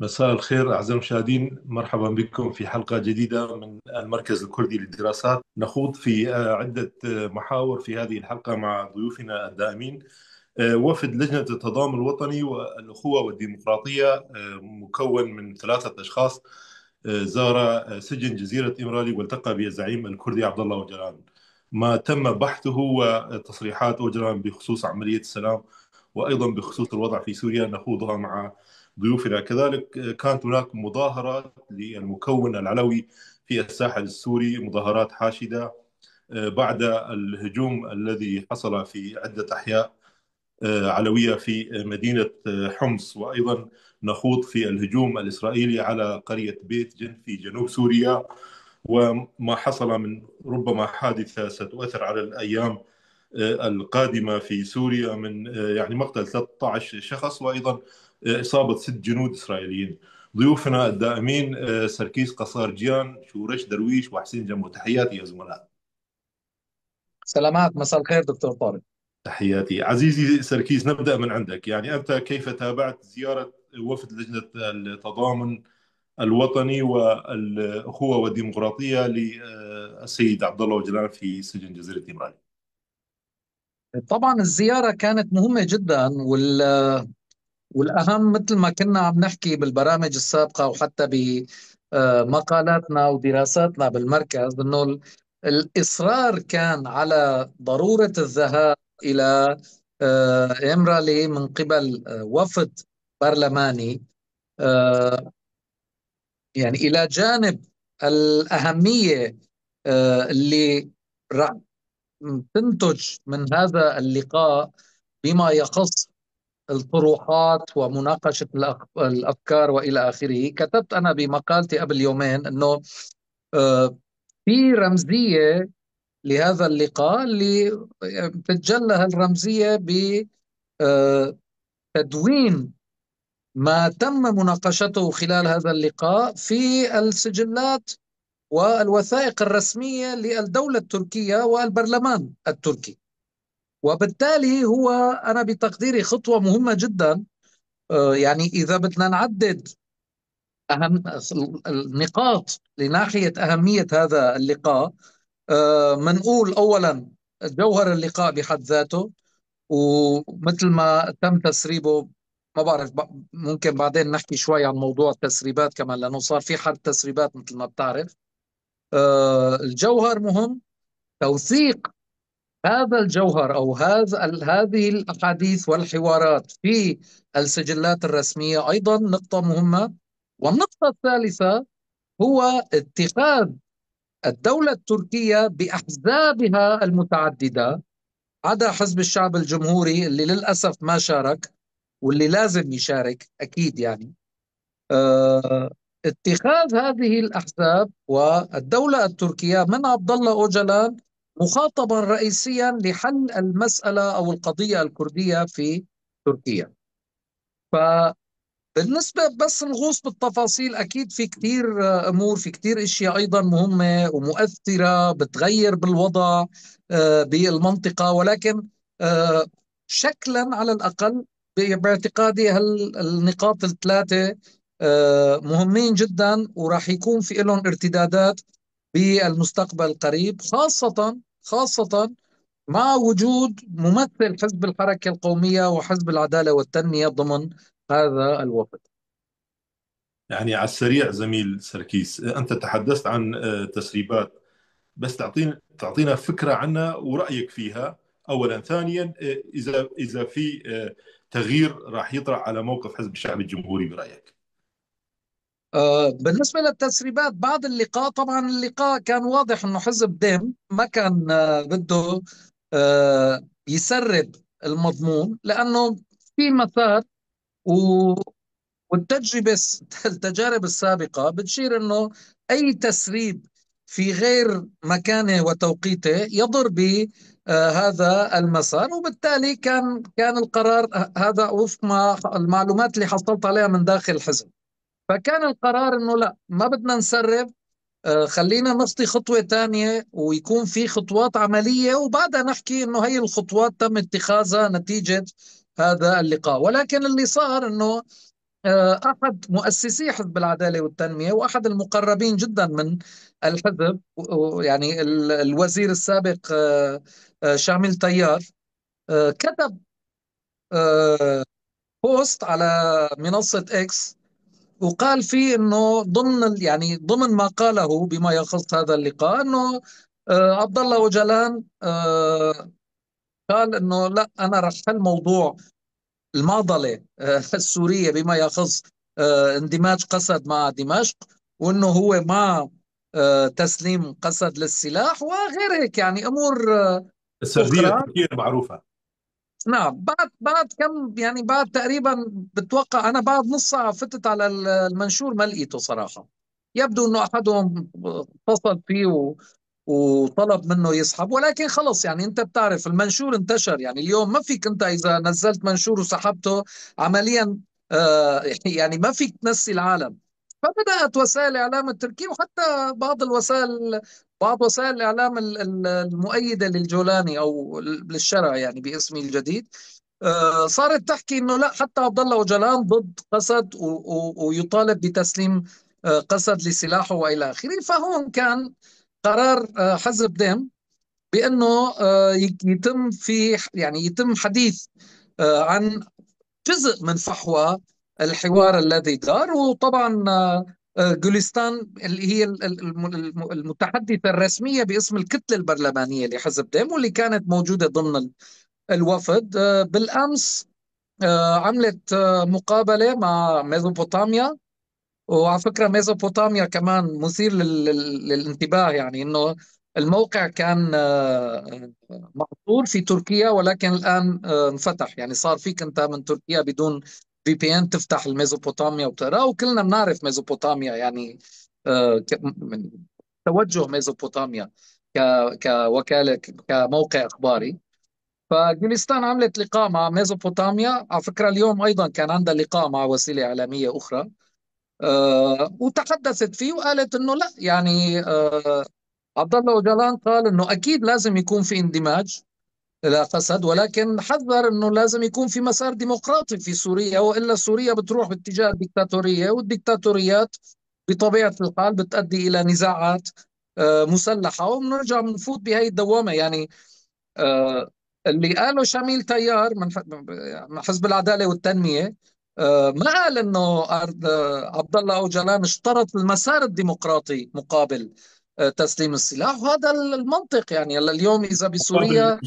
مساء الخير أعزائي المشاهدين، مرحبا بكم في حلقة جديدة من المركز الكردي للدراسات. نخوض في عدة محاور في هذه الحلقة مع ضيوفنا الدائمين. وفد لجنة التضامن الوطني والأخوة والديمقراطية، مكون من ثلاثة أشخاص، زار سجن جزيرة إمرالي والتقى بالزعيم الكردي عبد الله أوجلان. ما تم بحثه وتصريحات أوجلان بخصوص عملية السلام، وأيضا بخصوص الوضع في سوريا، نخوضها مع ضيوفنا. كذلك كانت هناك مظاهرات للمكون العلوي في الساحل السوري، مظاهرات حاشدة بعد الهجوم الذي حصل في عدة أحياء علوية في مدينة حمص، وأيضا نخوض في الهجوم الإسرائيلي على قرية بيت جن في جنوب سوريا، وما حصل من ربما حادثة ستؤثر على الأيام القادمة في سوريا، من يعني مقتل 13 شخص، وأيضا إصابة 6 جنود إسرائيليين. ضيوفنا الدائمين سركيس قصارجيان، شورش درويش، وحسين جمو. تحياتي يا زملاء. سلامات، مساء الخير دكتور طارق. تحياتي عزيزي سركيس، نبدأ من عندك. يعني أنت كيف تابعت زيارة وفد لجنة التضامن الوطني والأخوة والديمقراطية للسيد عبد الله وجلان في سجن جزيرة إمرالي؟ طبعا الزيارة كانت مهمة جدا، والأهم مثل ما كنا عم نحكي بالبرامج السابقة وحتى بمقالاتنا ودراساتنا بالمركز، أنه الإصرار كان على ضرورة الذهاب إلى إمرالي من قبل وفد برلماني، آه، يعني إلى جانب الأهمية اللي راح تنتج من هذا اللقاء بما يخص الطروحات ومناقشة الأفكار وإلى آخره. كتبت أنا بمقالتي قبل يومين أنه آه، في رمزية لهذا اللقاء، اللي تتجلى هالرمزية بتدوين ما تم مناقشته خلال هذا اللقاء في السجلات والوثائق الرسمية للدولة التركية والبرلمان التركي. وبالتالي هو أنا بتقديري خطوة مهمة جدا. يعني إذا بدنا نعدد أهم النقاط لناحية أهمية هذا اللقاء، منقول أولا جوهر اللقاء بحد ذاته، ومثل ما تم تسريبه. ما بعرف، ممكن بعدين نحكي شوي عن موضوع التسريبات كمان، لأنه صار في حرب تسريبات مثل ما بتعرف. الجوهر مهم، توثيق هذا الجوهر أو هذه الأحاديث والحوارات في السجلات الرسمية أيضا نقطة مهمة. والنقطة الثالثة هو اتخاذ الدولة التركية بأحزابها المتعددة، عدا حزب الشعب الجمهوري اللي للأسف ما شارك واللي لازم يشارك أكيد، يعني آه، اتخاذ هذه الأحزاب والدولة التركية من عبد الله أوجلان مخاطبا رئيسيا لحل المسألة أو القضية الكردية في تركيا. فبالنسبة بس نغوص بالتفاصيل، أكيد في كتير أمور، في كتير أشياء أيضا مهمة ومؤثرة بتغير بالوضع بالمنطقة، ولكن آه، شكلا على الأقل باعتقادي هالنقاط الثلاثة مهمين جدا، وراح يكون في لهم ارتدادات بالمستقبل القريب، خاصة مع وجود ممثل حزب الحركة القومية وحزب العدالة والتنمية ضمن هذا الوفد. يعني على السريع زميل سركيس، أنت تحدثت عن تسريبات، بس تعطينا فكرة عنها ورأيك فيها أولا. ثانيا، إذا في تغيير راح يطرأ على موقف حزب الشعب الجمهوري برأيك؟ بالنسبة للتسريبات بعد اللقاء، طبعا اللقاء كان واضح أنه حزب ديم ما كان بده يسرب المضمون، لأنه في مسار و- والتجربة التجارب السابقة بتشير أنه أي تسريب في غير مكانه وتوقيته يضر بهذا المسار. وبالتالي كان القرار هذا وفق ما المعلومات اللي حصلت عليها من داخل الحزب. فكان القرار انه لا، ما بدنا نسرب، خلينا نخطي خطوة تانية ويكون في خطوات عملية، وبعدها نحكي انه هي الخطوات تم اتخاذها نتيجة هذا اللقاء. ولكن اللي صار انه أحد مؤسسي حزب العدالة والتنمية وأحد المقربين جدا من الحزب، يعني الوزير السابق شامل تيار، كتب بوست على منصة إكس، وقال فيه انه يعني ضمن ما قاله بما يخص هذا اللقاء، انه عبد الله أوجلان قال انه لا، انا رح حل موضوع المعضلة السورية بما يخص اندماج قسد مع دمشق، وانه هو مع تسليم قسد للسلاح وغير هيك، يعني امور السرديه اخرى. التركيه المعروفه. نعم، بعد كم، يعني بعد تقريبا، بتوقع انا بعد نص ساعة فتت على المنشور ما لقيته صراحة. يبدو انه احدهم اتصل فيه وطلب منه يسحب، ولكن خلص، يعني انت بتعرف المنشور انتشر. يعني اليوم ما فيك انت اذا نزلت منشور وسحبته عمليا يعني ما فيك تنسي العالم. فبدأت وسائل الإعلام التركية وحتى بعض وسائل الإعلام المؤيدة للجولاني أو للشرع يعني باسمه الجديد، صارت تحكي انه لا، حتى عبد الله أوجلان ضد قسد ويطالب بتسليم قسد لسلاحه والى اخره. فهون كان قرار حزب ديم بانه يتم حديث عن جزء من فحوى الحوار الذي دار. وطبعا جولستان اللي هي المتحدثة الرسمية باسم الكتلة البرلمانية لحزب ديم، واللي كانت موجودة ضمن الوفد، بالأمس عملت مقابلة مع ميزوبوتاميا. وعلى فكرة ميزوبوتاميا كمان مثير للانتباه، يعني انه الموقع كان محظور في تركيا، ولكن الآن انفتح. يعني صار فيك انت من تركيا بدون في بي ان تفتح الميزوبوتاميا وتقراه، وكلنا بنعرف ميزوبوتاميا يعني من توجه ميزوبوتاميا كوكالة كموقع إخباري. فجولستان عملت لقاء مع ميزوبوتاميا. على فكرة اليوم أيضا كان عندها لقاء مع وسيلة إعلامية أخرى، وتحدثت فيه وقالت انه لا، يعني عبد الله أوجلان قال انه اكيد لازم يكون في اندماج لا قسد، ولكن حذر انه لازم يكون في مسار ديمقراطي في سوريا، والا سوريا بتروح باتجاه الدكتاتورية، والدكتاتوريات بطبيعة الحال بتؤدي الى نزاعات مسلحة، وبنرجع بنفوت بهي الدوامة. يعني آه، اللي قاله شميل تيار من حزب العدالة والتنمية، ما قال انه عبد الله أوجلان اشترط المسار الديمقراطي مقابل تسليم السلاح. وهذا المنطق. يعني هلا اليوم اذا بسوريا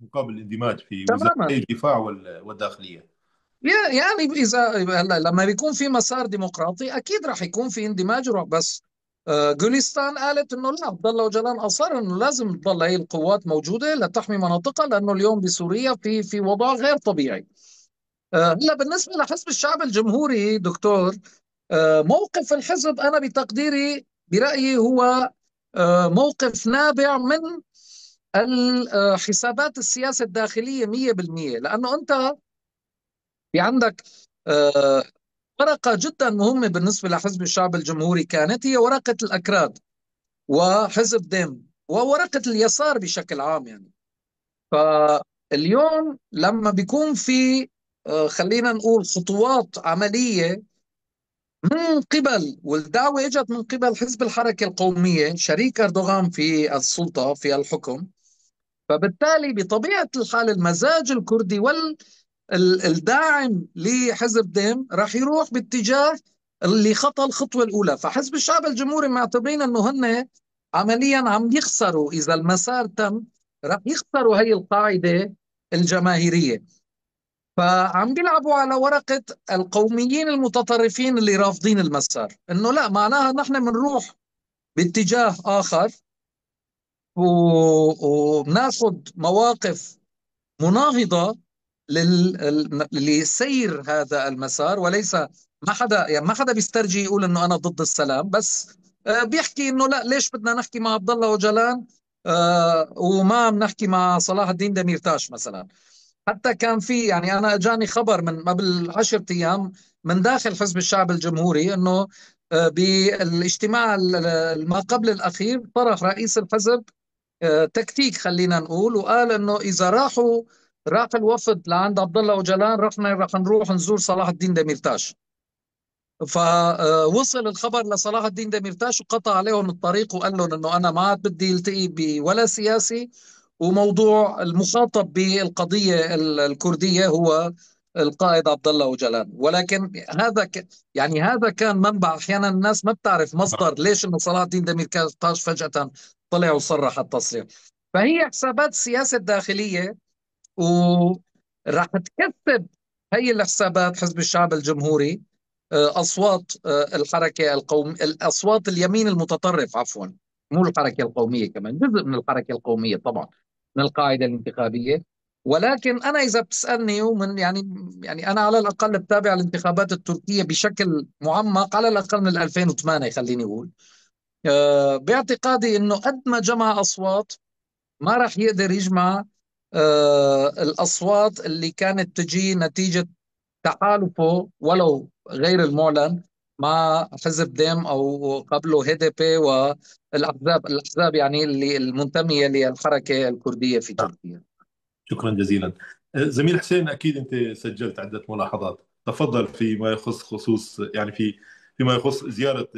مقابل الاندماج في وزارتي تماما، الدفاع والداخليه. يعني اذا هلا لما بيكون في مسار ديمقراطي اكيد راح يكون في اندماج وروح. بس جوليستان قالت انه لا، عبد الله أوجلان اصر انه لازم تضل هي القوات موجوده لتحمي مناطقها، لانه اليوم بسوريا في وضع غير طبيعي. هلا بالنسبه لحزب الشعب الجمهوري دكتور، موقف الحزب انا بتقديري برايي هو موقف نابع من حسابات السياسه الداخليه 100%. لانه انت في عندك آه، ورقة جدا مهمة بالنسبة لحزب الشعب الجمهوري، كانت هي ورقة الأكراد وحزب ديم وورقة اليسار بشكل عام. يعني فاليوم لما بيكون في خلينا نقول خطوات عملية من قبل، والدعوة اجت من قبل حزب الحركة القومية شريك أردوغان في السلطة في الحكم، فبالتالي بطبيعة الحال المزاج الكردي الداعم لحزب ديم راح يروح باتجاه اللي خطى الخطوة الأولى. فحزب الشعب الجمهوري معتبرين أنه هن عمليا عم يخسروا إذا المسار تم، راح يخسروا هي القاعدة الجماهيرية. فعم بيلعبوا على ورقة القوميين المتطرفين اللي رافضين المسار، انه لا، معناها نحن بنروح باتجاه اخر وبناخذ مواقف مناهضة لسير هذا المسار. وليس ما حدا بيسترجي يقول انه انا ضد السلام، بس بيحكي انه لا، ليش بدنا نحكي مع عبد الله وجلان وما عم نحكي مع صلاح الدين دميرتاش مثلا. حتى كان في، يعني انا اجاني خبر من قبل 10 ايام من داخل حزب الشعب الجمهوري انه بالاجتماع ما قبل الاخير طرح رئيس الحزب تكتيك خلينا نقول، وقال انه اذا راح الوفد لعند عبد الله أوجلان، رح نروح نزور صلاح الدين دميرتاش. فوصل الخبر لصلاح الدين ديميرتاش وقطع عليهم الطريق وقال لهم انه انا ما عاد بدي التقي ولا سياسي، وموضوع المخاطب بالقضيه الكرديه هو القائد عبد الله أوجلان. ولكن يعني هذا كان منبع. احيانا الناس ما بتعرف مصدر ليش انه صلاح الدين ديميرتاش فجاه طلع وصرح التصريح. فهي حسابات سياسه داخليه، وراح تكسب هي الحسابات حزب الشعب الجمهوري أصوات الحركة الأصوات اليمين المتطرف، عفوا، مو الحركة القومية، كمان جزء من الحركة القومية طبعا من القاعدة الانتخابية. ولكن أنا إذا بتسألني، ومن يعني أنا على الأقل بتابع الانتخابات التركية بشكل معمق على الأقل من 2008، خليني أقول، باعتقادي أنه قد ما جمع أصوات ما راح يقدر يجمع الأصوات اللي كانت تجي نتيجة تحالفه ولو غير المعلن مع حزب ديم أو قبله HDP الأحزاب يعني اللي المنتمية للحركة الكردية في تركيا. شكرا جزيلا. زميل حسين، أكيد أنت سجلت عدة ملاحظات، تفضل فيما يخص خصوص يعني فيما يخص زيارة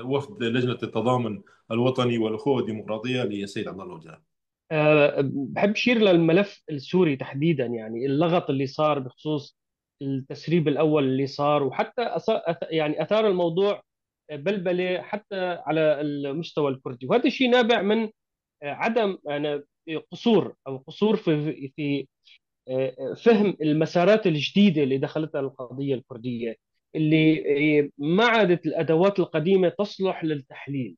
وفد لجنة التضامن الوطني والأخوة الديمقراطية للسيد عبد الله أوجلان. بحب أشير للملف السوري تحديدا، يعني اللغط اللي صار بخصوص التسريب الأول اللي صار، وحتى يعني أثار الموضوع بلبلة حتى على المستوى الكردي، وهذا الشيء نابع من عدم يعني قصور أو قصور في فهم المسارات الجديدة اللي دخلتها القضية الكردية، اللي ما عادت الأدوات القديمة تصلح للتحليل.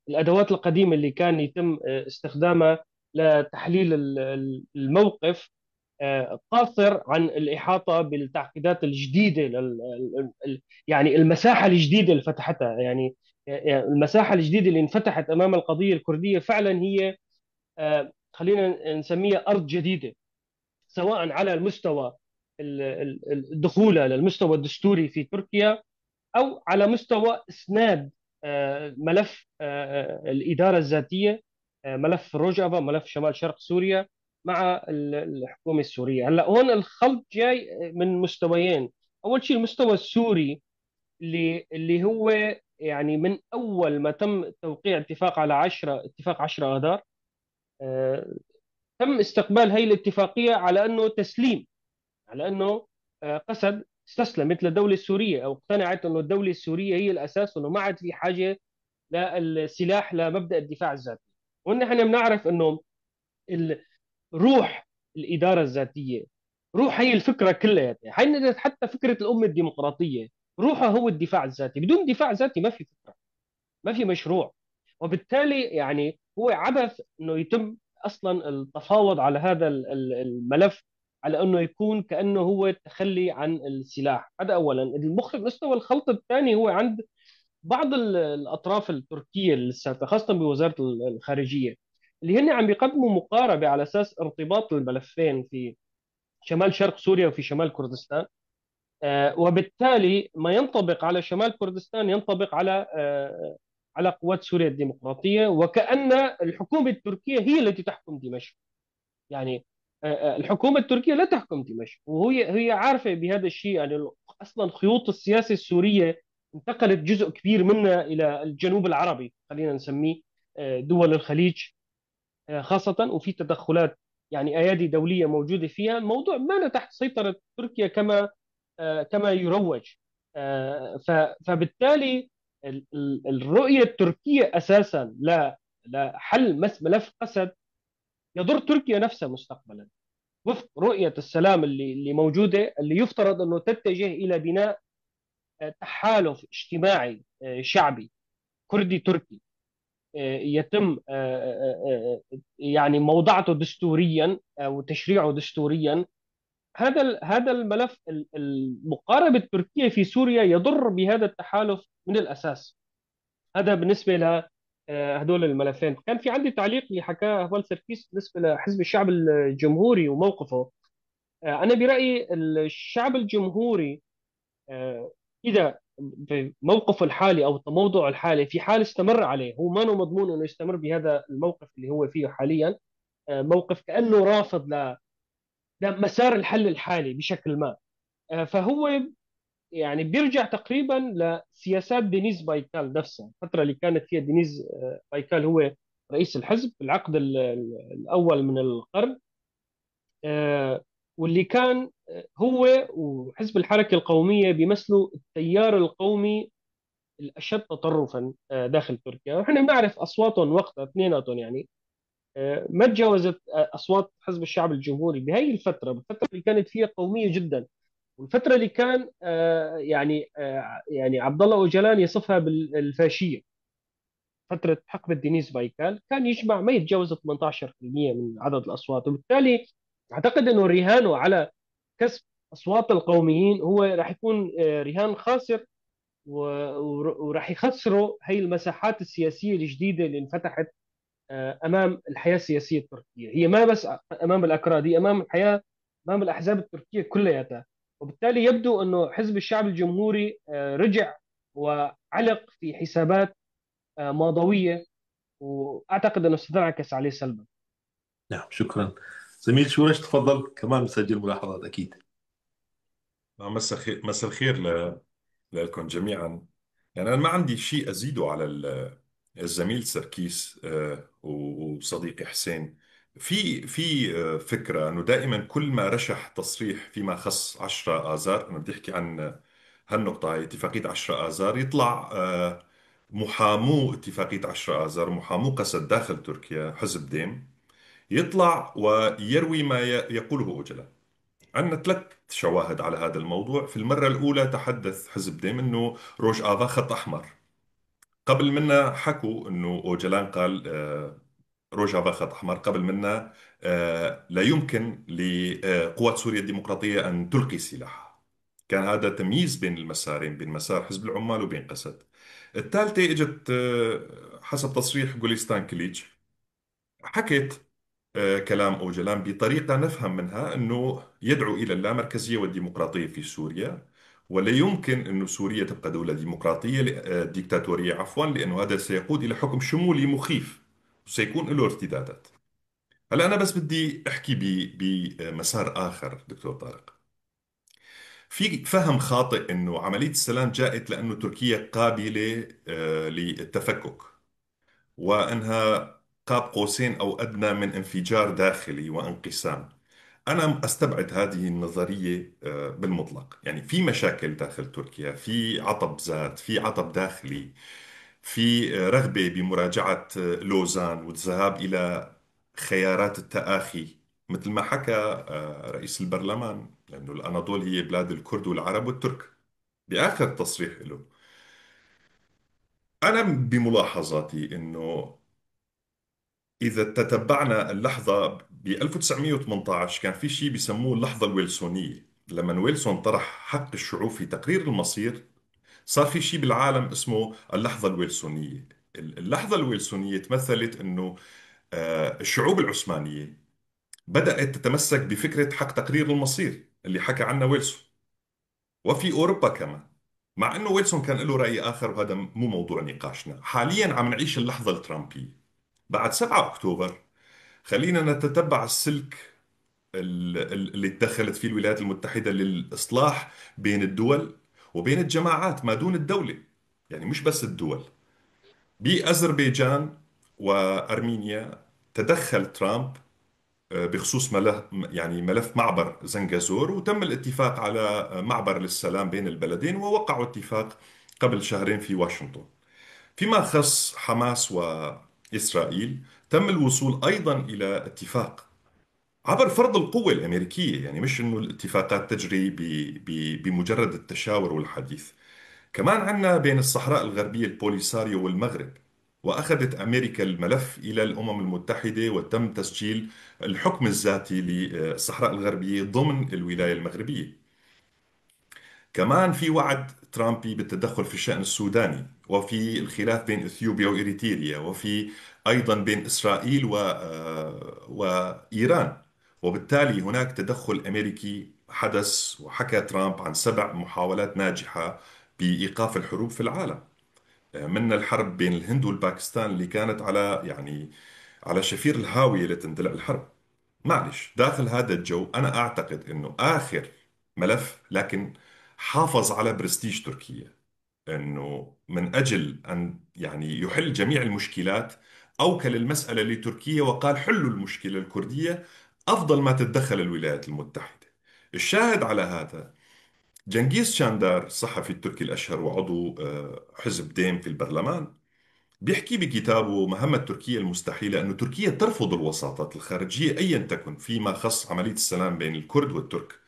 الأدوات القديمة اللي كان يتم استخدامها لتحليل الموقف قاصر عن الإحاطة بالتعقيدات الجديدة يعني المساحة الجديدة اللي فتحتها، يعني المساحة الجديدة اللي انفتحت أمام القضية الكردية فعلا هي خلينا نسميها أرض جديدة، سواء على المستوى الدخول للمستوى الدستوري في تركيا، أو على مستوى إسناد ملف الإدارة الذاتية، ملف روجافا، ملف شمال شرق سوريا مع الحكومة السورية. هلا هون الخلط جاي من مستويين. أول شيء المستوى السوري اللي هو يعني من أول ما تم توقيع اتفاق 10 آذار، آه، تم استقبال هي الاتفاقية على أنه تسليم، على أنه قسد استسلمت للدولة السورية أو اقتنعت أنه الدولة السورية هي الأساس، وأنه ما عاد في حاجة للسلاح لمبدأ الدفاع الذاتي. ونحن بنعرف أنه روح الإدارة الذاتية، روح هي الفكرة كلها، حتى فكرة الأمة الديمقراطية روحها هو الدفاع الذاتي. بدون دفاع ذاتي ما في فكرة، ما في مشروع. وبالتالي يعني هو عبث انه يتم اصلا التفاوض على هذا الملف على انه يكون كانه هو التخلي عن السلاح. هذا اولا. مستوى الخلط الثاني هو عند بعض الاطراف التركيه السابقه، خاصه بوزاره الخارجيه، اللي هن عم بيقدموا مقاربه على اساس ارتباط الملفين في شمال شرق سوريا وفي شمال كردستان. وبالتالي ما ينطبق على شمال كردستان ينطبق على قوات سوريا الديمقراطية، وكأن الحكومة التركية هي التي تحكم دمشق. يعني الحكومة التركية لا تحكم دمشق، وهي عارفة بهذا الشيء. يعني أصلا خيوط السياسة السورية انتقلت جزء كبير منها إلى الجنوب العربي، خلينا نسميه دول الخليج خاصة، وفي تدخلات يعني أيادي دولية موجودة فيها. الموضوع ما تحت سيطرة تركيا كما يروج. فبالتالي الرؤية التركية أساسا لحل ملف أسد يضر تركيا نفسها مستقبلا، وفق رؤية السلام اللي موجودة، اللي يفترض أنه تتجه إلى بناء تحالف اجتماعي شعبي كردي تركي يتم يعني موضعته دستوريا أو تشريعه دستوريا. هذا الملف المقاربة التركية في سوريا يضر بهذا التحالف من الأساس. هذا بالنسبة ل هدول الملفين. كان في عندي تعليق اللي حكاه هوال سركيس بالنسبة لحزب الشعب الجمهوري وموقفه. أنا برأيي الشعب الجمهوري إذا في موقفه الحالي أو التموضع الحالي في حال استمر عليه، هو ما مضمون أنه يستمر بهذا الموقف اللي هو فيه حاليا، موقف كأنه رافض لمسار الحل الحالي بشكل ما. فهو يعني بيرجع تقريبا لسياسات دينيس بايكال نفسها، الفترة اللي كانت فيها دينيس بايكال هو رئيس الحزب، العقد الأول من القرن. واللي كان هو وحزب الحركة القومية بيمثلوا التيار القومي الأشد تطرفا داخل تركيا. ونحن بنعرف أصواتهم وقتها اثنيناتهم يعني ما تجاوزت أصوات حزب الشعب الجمهوري بهي الفترة، بالفترة اللي كانت فيها قومية جدا، والفترة اللي كان يعني عبد الله أوجلان يصفها بالفاشية. فترة حقبة دينيس بايكال كان يجمع ما يتجاوز 18% من عدد الأصوات، وبالتالي أعتقد أنه رهانه على كسب أصوات القوميين هو راح يكون رهان خاسر، وراح يخسروا هي المساحات السياسية الجديدة اللي انفتحت أمام الحياة السياسية التركية. هي ما بس أمام الأكراد، هي أمام الحياة، أمام الأحزاب التركية كلياتها. وبالتالي يبدو أنه حزب الشعب الجمهوري رجع وعلق في حسابات ماضوية، واعتقد انه ستنعكس عليه سلبا. نعم، شكرا. زميل شورش تفضل، كمان مسجل ملاحظات أكيد. مساء الخير لكم جميعا. يعني أنا ما عندي شيء أزيده على الزميل سركيس وصديقي حسين. في فكرة أنه دائما كل ما رشح تصريح فيما خص 10 آذار، أنا بدي أحكي عن هالنقطة هاي اتفاقية 10 آذار، يطلع محامو اتفاقية 10 آذار، محامو قسد داخل تركيا حزب ديم، يطلع ويروي ما يقوله أوجلا. عندنا 3 شواهد على هذا الموضوع. في المرة الأولى تحدث حزب ديم أنه روج آفا خط أحمر. قبل منا حكوا أنه أوجلان قال روج آفا خط أحمر. قبل منا لا يمكن لقوات سوريا الديمقراطية أن تلقي سلاحها. كان هذا تمييز بين المسارين، بين مسار حزب العمال وبين قسد. الثالثة اجت حسب تصريح جوليستان كليتش، حكيت كلام أوجلان بطريقة نفهم منها أنه يدعو إلى اللامركزية والديمقراطية في سوريا، ولا يمكن أن سوريا تبقى دولة ديمقراطية ديكتاتورية عفوا، لأنه هذا سيقود إلى حكم شمولي مخيف وسيكون له ارتدادات. هلا أنا بس بدي أحكي بمسار آخر دكتور طارق. في فهم خاطئ أنه عملية السلام جاءت لأنه تركيا قابلة للتفكك، وأنها قاب قوسين أو أدنى من انفجار داخلي وانقسام. أنا أستبعد هذه النظرية بالمطلق. يعني في مشاكل داخل تركيا، في عطب ذات، في عطب داخلي، في رغبة بمراجعة لوزان والذهاب إلى خيارات التآخي، مثل ما حكى رئيس البرلمان، لأنه الأناضول هي بلاد الكرد والعرب والترك بآخر تصريح له. أنا بملاحظاتي أنه إذا تتبعنا اللحظة ب 1918 كان في شيء بيسموه اللحظة الويلسونية. لما ويلسون طرح حق الشعوب في تقرير المصير، صار في شيء بالعالم اسمه اللحظة الويلسونية. اللحظة الويلسونية تمثلت أنه الشعوب العثمانية بدأت تتمسك بفكرة حق تقرير المصير اللي حكى عنه ويلسون، وفي أوروبا كمان. مع أنه ويلسون كان له رأي آخر وهذا مو موضوع نقاشنا. حاليا عم نعيش اللحظة الترامبية بعد 7 أكتوبر. خلينا نتتبع السلك اللي اتدخلت فيه الولايات المتحدة للإصلاح بين الدول وبين الجماعات ما دون الدولة، يعني مش بس الدول. بأذربيجان وأرمينيا تدخل ترامب بخصوص ملف، يعني ملف معبر زنجازور، وتم الاتفاق على معبر للسلام بين البلدين، ووقعوا اتفاق قبل شهرين في واشنطن. فيما خص حماس وإسرائيل تم الوصول أيضا إلى اتفاق عبر فرض القوة الأمريكية، يعني مش إنه الاتفاقات تجري بمجرد التشاور والحديث. كمان عندنا بين الصحراء الغربية البوليساريو والمغرب، وأخذت أمريكا الملف إلى الأمم المتحدة وتم تسجيل الحكم الذاتي للصحراء الغربية ضمن الولاية المغربية. كمان في وعد ترامبي بالتدخل في الشأن السوداني، وفي الخلاف بين إثيوبيا وإريتريا، وفي أيضا بين إسرائيل وإيران. وبالتالي هناك تدخل أمريكي حدث، وحكى ترامب عن 7 محاولات ناجحة بإيقاف الحروب في العالم، من الحرب بين الهند والباكستان اللي كانت على يعني على شفير الهاوية لتندلع الحرب. معلش، داخل هذا الجو أنا أعتقد أنه آخر ملف، لكن حافظ على برستيج تركيا، انه من اجل ان يعني يحل جميع المشكلات اوكل المساله لتركيا وقال حلوا المشكله الكرديه افضل ما تتدخل الولايات المتحده. الشاهد على هذا جنكيز شاندار الصحفي التركي الاشهر وعضو حزب ديم في البرلمان بيحكي بكتابه مهمة تركيا المستحيلة أنه تركيا ترفض الوساطات الخارجية أيا تكن فيما خص عملية السلام بين الكرد والترك،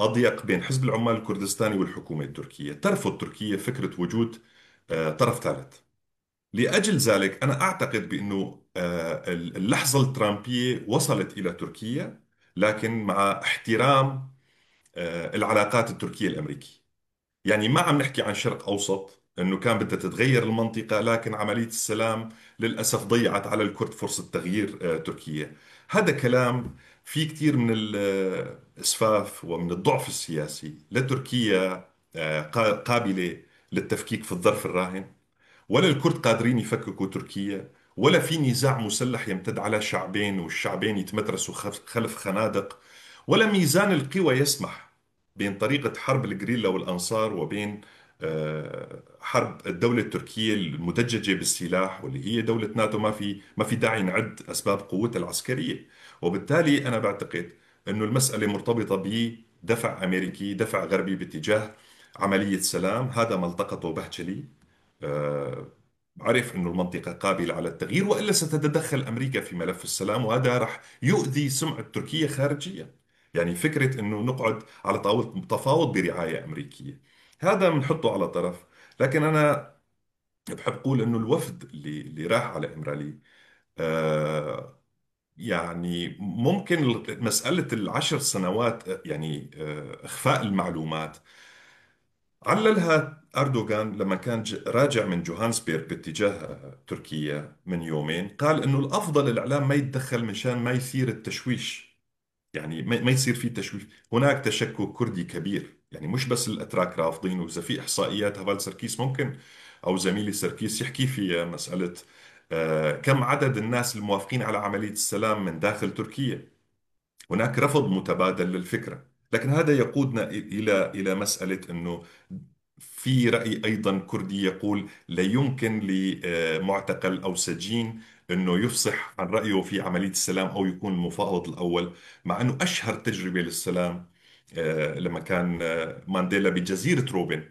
أضيق بين حزب العمال الكردستاني والحكومة التركية. ترفض تركيا فكرة وجود طرف ثالث. لأجل ذلك أنا أعتقد بأنه اللحظة الترامبية وصلت إلى تركيا، لكن مع احترام العلاقات التركية الأمريكية. يعني ما عم نحكي عن شرق أوسط أنه كان بدها تتغير المنطقة، لكن عملية السلام للأسف ضيعت على الكرد فرصة تغيير تركيا. هذا كلام في كثير من الإسفاف ومن الضعف السياسي. لا تركيا قابلة للتفكيك في الظرف الراهن، ولا الكرد قادرين يفككوا تركيا، ولا في نزاع مسلح يمتد على شعبين والشعبين يتمترسوا خلف خنادق، ولا ميزان القوى يسمح بين طريقة حرب الجريلا والأنصار وبين حرب الدولة التركية المدججة بالسلاح واللي هي دولة ناتو. ما في داعي نعد أسباب قوتها العسكرية. وبالتالي أنا بعتقد أنه المسألة مرتبطة بدفع أمريكي، دفع غربي باتجاه عملية سلام. هذا ما التقطه بهجلي. آه، عرف أنه المنطقة قابلة على التغيير، وإلا ستتدخل أمريكا في ملف السلام، وهذا رح يؤذي سمعة تركيا خارجيا. يعني فكرة أنه نقعد على طاولة تفاوض برعاية أمريكية هذا بنحطه على طرف. لكن أنا بحب أقول أنه الوفد اللي راح على إمرالي آه، يعني ممكن مسألة ال10 سنوات يعني إخفاء المعلومات عللها أردوغان لما كان راجع من جوهانسبيرغ باتجاه تركيا من يومين. قال إنه الأفضل الإعلام ما يتدخل مشان ما يثير التشويش، يعني ما يصير في تشويش. هناك تشكك كردي كبير، يعني مش بس الأتراك رافضين. وإذا في إحصائيات هفال سركيس ممكن، أو زميلي سركيس يحكي في مسألة كم عدد الناس الموافقين على عملية السلام من داخل تركيا. هناك رفض متبادل للفكرة. لكن هذا يقودنا إلى مسألة أنه في رأي أيضا كردي يقول لا يمكن لمعتقل أو سجين أنه يفصح عن رأيه في عملية السلام أو يكون المفاوض الأول، مع أنه أشهر تجربة للسلام لما كان مانديلا بجزيرة روبن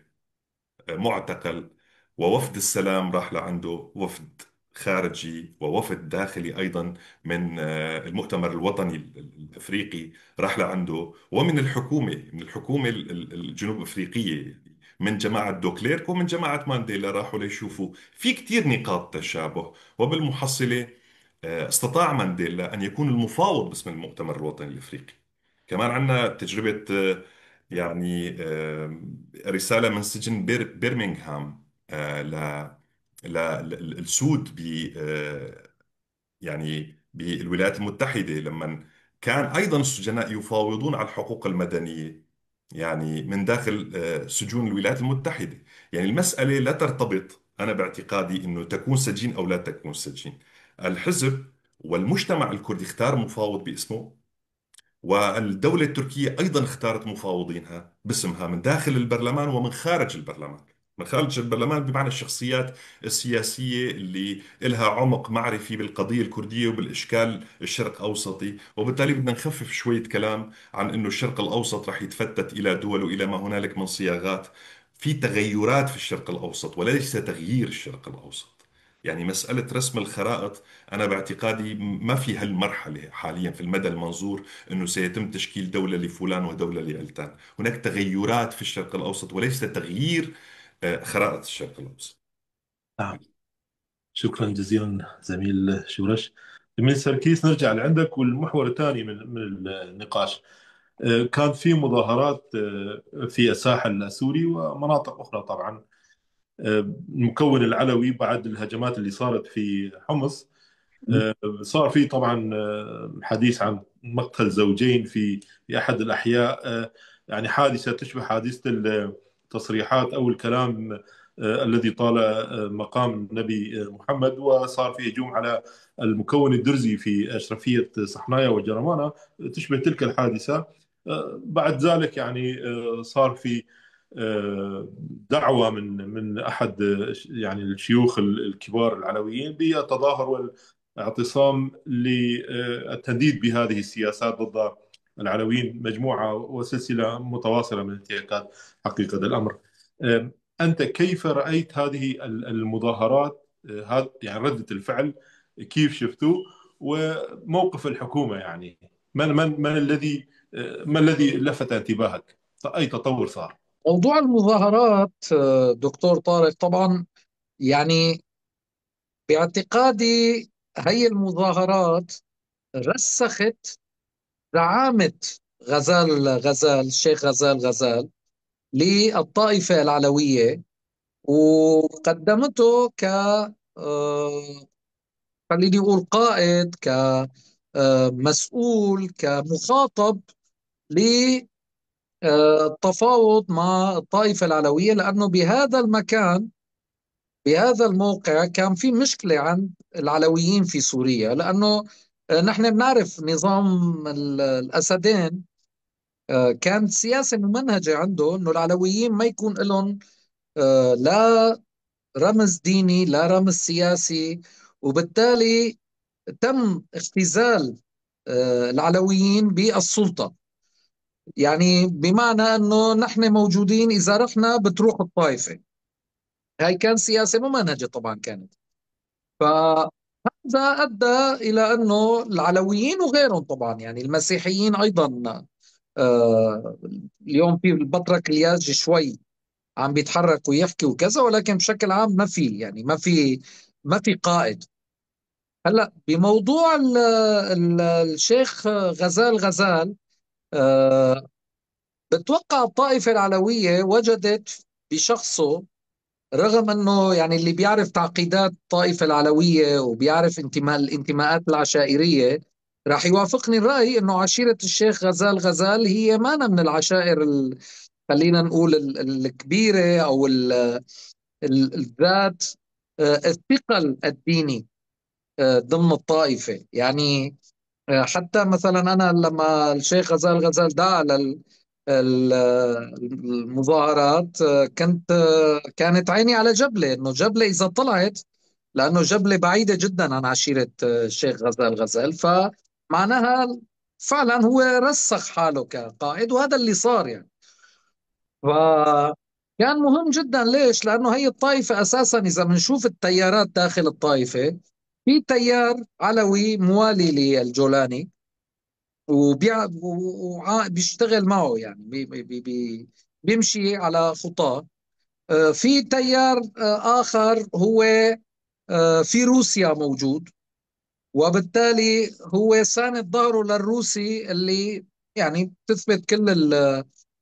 معتقل، ووفد السلام راح لعنده، وفد خارجي ووفد داخلي أيضا من المؤتمر الوطني الأفريقي راح لعنده، ومن الحكومة الجنوب أفريقية، من جماعة دوكليرك ومن جماعة مانديلا راحوا ليشوفوا. في كتير نقاط تشابه. وبالمحصلة استطاع مانديلا أن يكون المفاوض باسم المؤتمر الوطني الأفريقي. كمان عندنا تجربة يعني رسالة من سجن برمنغهام للسود يعني بالولايات المتحدة، لما كان أيضا السجناء يفاوضون على الحقوق المدنية يعني من داخل سجون الولايات المتحدة. يعني المسألة لا ترتبط، أنا باعتقادي أنه تكون سجين أو لا تكون سجين. الحزب والمجتمع الكردي اختار مفاوض باسمه، والدولة التركية أيضا اختارت مفاوضينها باسمها من داخل البرلمان ومن خارج البرلمان. من خارج البرلمان بمعنى الشخصيات السياسية اللي إلها عمق معرفي بالقضية الكردية وبالإشكال الشرق أوسطي. وبالتالي بدنا نخفف شوية كلام عن أنه الشرق الأوسط رح يتفتت إلى دول وإلى ما هنالك من صياغات. في تغيرات في الشرق الأوسط وليس تغيير الشرق الأوسط. يعني مسألة رسم الخرائط أنا باعتقادي ما في هالمرحلة حاليا في المدى المنظور أنه سيتم تشكيل دولة لفلان ودولة لعلتان. هناك تغيرات في الشرق الأوسط وليس تغيير خرائط الشرق الأوسط. نعم، شكرا جزيلا زميل شورش. زميل سركيس، نرجع لعندك والمحور الثاني من النقاش. كان في مظاهرات في الساحل السوري ومناطق أخرى طبعا. المكون العلوي بعد الهجمات اللي صارت في حمص، صار في طبعا حديث عن مقتل زوجين في أحد الأحياء. يعني حادثة تشبه حادثة التصريحات أو الكلام الذي طال مقام النبي محمد، وصار في هجوم على المكون الدرزي في أشرفية صحنايا وجرمانة تشبه تلك الحادثة. بعد ذلك يعني صار في دعوة من أحد يعني الشيوخ الكبار العلويين بالتظاهر والاعتصام للتنديد بهذه السياسات ضد العلويين، مجموعة وسلسلة متواصلة من الانتهاكات حقيقة الأمر. أنت كيف رأيت هذه المظاهرات؟ هذا يعني ردة الفعل كيف شفتوه؟ وموقف الحكومة يعني ما الذي لفت انتباهك؟ أي تطور صار؟ موضوع المظاهرات دكتور طارق، طبعا يعني باعتقادي هي المظاهرات رسخت زعامة الشيخ غزال للطائفة العلوية، وقدمته ك خليني أقول قائد، كمسؤول، كمخاطب للتفاوض مع الطائفة العلوية، لأنه بهذا المكان، بهذا الموقع، كان في مشكلة عند العلويين في سوريا. لأنه نحن بنعرف نظام الأسدين كانت سياسة ممنهجة عنده أنه العلويين ما يكون لهم لا رمز ديني لا رمز سياسي، وبالتالي تم اختزال العلويين بالسلطة. يعني بمعنى أنه نحن موجودين، إذا رحنا بتروح الطائفة. هاي كان سياسة ممنهجة طبعا كانت. فهذا أدى إلى أنه العلويين وغيرهم طبعا، يعني المسيحيين أيضا آه، اليوم في البطرك اليازجي شوي عم بيتحرك ويحكي وكذا، ولكن بشكل عام ما في، يعني ما في قائد. هلا بموضوع الشيخ غزال، آه، بتوقع الطائفة العلوية وجدت بشخصه، رغم انه يعني اللي بيعرف تعقيدات الطائفة العلوية وبيعرف الانتماءات العشائرية راح يوافقني الرأي انه عشيرة الشيخ غزال هي مانا من العشائر خلينا نقول الكبيرة او الذات الثقل الديني ضمن الطائفة. يعني حتى مثلا أنا لما الشيخ غزال دعا المظاهرات، كانت عيني على جبلة، إنه جبلة إذا طلعت، لأنه جبلة بعيدة جدا عن عشيرة الشيخ غزال، فمعناها فعلا هو رسخ حاله كقائد، وهذا اللي صار يعني. فكان مهم جدا. ليش؟ لأنه هي الطائفة أساسا إذا بنشوف التيارات داخل الطائفة، في تيار علوي موالي للجولاني وبيشتغل معه، يعني بيمشي على خطاه. في تيار آخر هو في روسيا موجود، وبالتالي هو ساند ظهره للروسي، اللي يعني بتثبت كل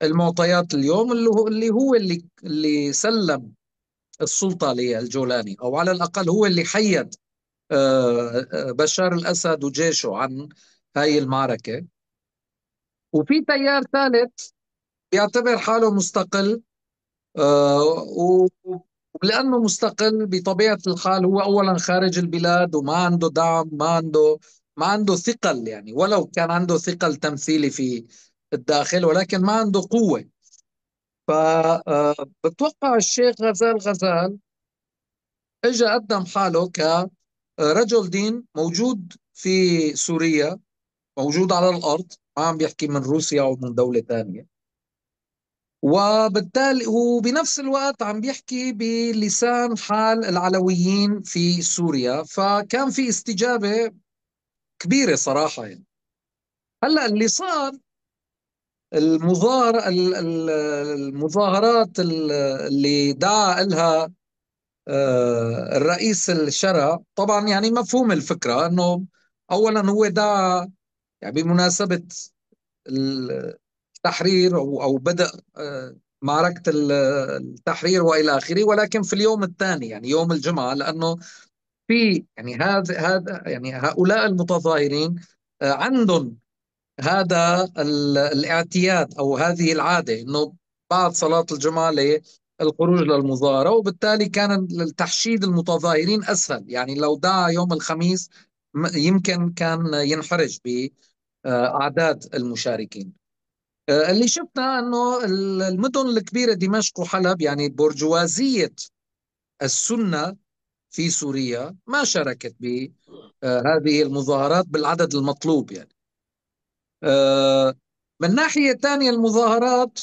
المعطيات اليوم، اللي سلم السلطة للجولاني، أو على الأقل هو اللي حيد بشار الأسد وجيشه عن هاي المعركة. وفي تيار ثالث بيعتبر حاله مستقل، ولأنه مستقل بطبيعة الحال هو أولا خارج البلاد، وما عنده دعم، ما عنده ثقل، يعني ولو كان عنده ثقل تمثيلي في الداخل، ولكن ما عنده قوة. فبتوقع الشيخ غزال اجى قدم حاله كرجل دين موجود في سوريا، موجود على الأرض، ما عم بيحكي من روسيا أو من دولة ثانية، وبالتالي وبنفس الوقت عم بيحكي بلسان حال العلويين في سوريا. فكان في استجابة كبيرة صراحة يعني. هلأ اللي صار، المظاهرات اللي دعا لها الرئيس الشرع، طبعا يعني مفهوم الفكرة أنه أولا هو دعا يعني بمناسبة التحرير أو بدء معركة التحرير وإلى آخره، ولكن في اليوم الثاني يعني يوم الجمعة، لأنه في يعني هذا يعني هؤلاء المتظاهرين عندهم هذا الاعتياد أو هذه العادة، أنه بعد صلاة الجمعة للخروج للمظاهرة، وبالتالي كان تحشيد المتظاهرين أسهل. يعني لو دعا يوم الخميس يمكن كان ينحرج بأعداد المشاركين. اللي شفنا أنه المدن الكبيرة دمشق وحلب، يعني برجوازية السنة في سوريا ما شاركت بهذه المظاهرات بالعدد المطلوب يعني. آه، من ناحية ثانية المظاهرات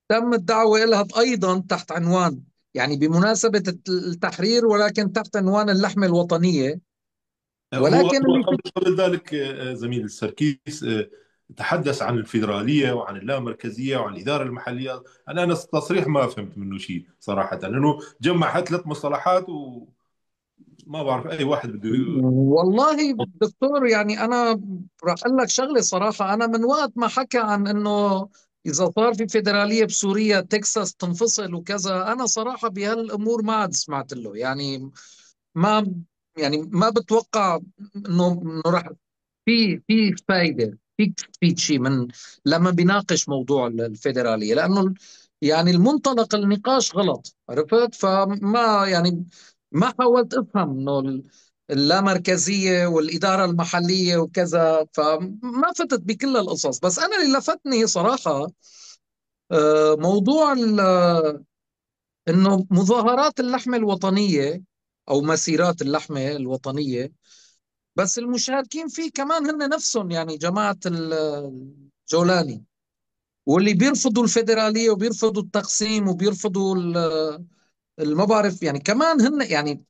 تم الدعوة لها أيضا تحت عنوان، يعني بمناسبة التحرير، ولكن تحت عنوان اللحمة الوطنية. هو ولكن هو اللي قبل ذلك زميل السركيس تحدث عن الفيدراليه وعن اللامركزيه وعن الاداره المحليه. انا التصريح ما فهمت منه شيء صراحه، لانه جمع 3 مصطلحات وما بعرف اي واحد بده والله دكتور، يعني أنا راح أقول لك شغلة صراحة. أنا من وقت ما حكى عن أنه إذا صار في فيدرالية بسوريا تكساس تنفصل وكذا، أنا صراحة بهالأمور ما عاد سمعت له. يعني ما يعني ما بتوقع إنه راح في فايدة، في تستفيد شيء من لما بيناقش موضوع الفيدرالية، لأنه يعني المنطلق النقاش غلط، عرفت؟ فما يعني ما حاولت أفهم إنه اللامركزية والإدارة المحلية وكذا، فما فتت بكل القصص. بس أنا اللي لفتني صراحة موضوع إنه مظاهرات اللحمة الوطنية أو مسيرات اللحمة الوطنية، بس المشاركين فيه كمان هن نفسهم، يعني جماعة الجولاني، واللي بيرفضوا الفيدرالية وبيرفضوا التقسيم وبيرفضوا ما بعرف، يعني كمان هن يعني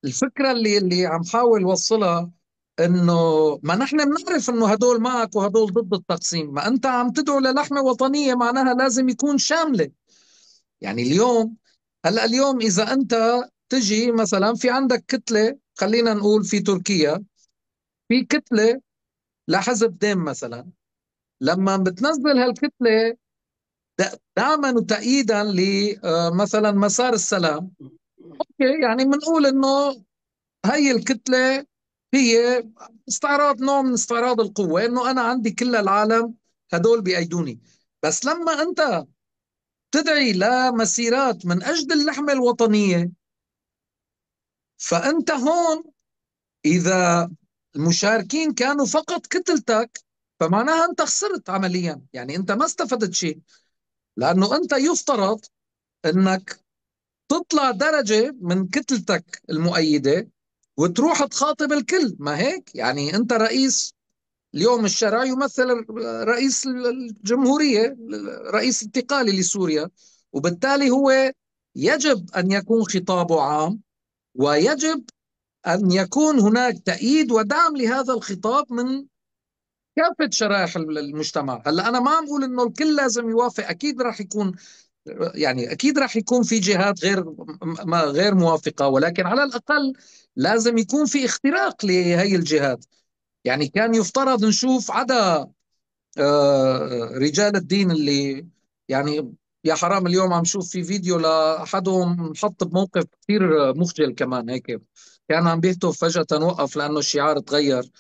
الفكرة اللي عم حاول وصلها انه ما نحن بنعرف انه هدول معك وهدول ضد التقسيم. ما انت عم تدعو للحمة وطنية معناها لازم يكون شاملة. يعني اليوم، هلا اليوم اذا انت تجي مثلا في عندك كتلة، خلينا نقول في تركيا في كتلة لحزب ديم مثلا، لما بتنزل هالكتلة دعما وتأييدا لمثلا مسار السلام، اوكي، يعني بنقول انه هي الكتلة هي استعراض، نوع من استعراض القوة، انه انا عندي كل العالم هدول بيأيدوني. بس لما انت تدعي لمسيرات من اجل اللحمة الوطنية، فانت هون اذا المشاركين كانوا فقط كتلتك، فمعناها انت خسرت عمليا، يعني انت ما استفدت شيء. لأنه أنت يفترض أنك تطلع درجة من كتلتك المؤيدة وتروح تخاطب الكل، ما هيك؟ يعني أنت رئيس اليوم الشرع يمثل رئيس الجمهورية، رئيس انتقالي لسوريا، وبالتالي هو يجب أن يكون خطابه عام، ويجب أن يكون هناك تأييد ودعم لهذا الخطاب من كافة شرائح المجتمع. هلا أنا ما عم أقول إنه الكل لازم يوافق، أكيد راح يكون، يعني أكيد راح يكون في جهات غير موافقة، ولكن على الأقل لازم يكون في اختراق لهي الجهات. يعني كان يفترض نشوف عدا رجال الدين اللي يعني، يا حرام اليوم عم شوف في فيديو لأحدهم انحط بموقف كثير مخجل كمان هيك، كان عم بيهتف فجأة وقف لأنه الشعار تغير.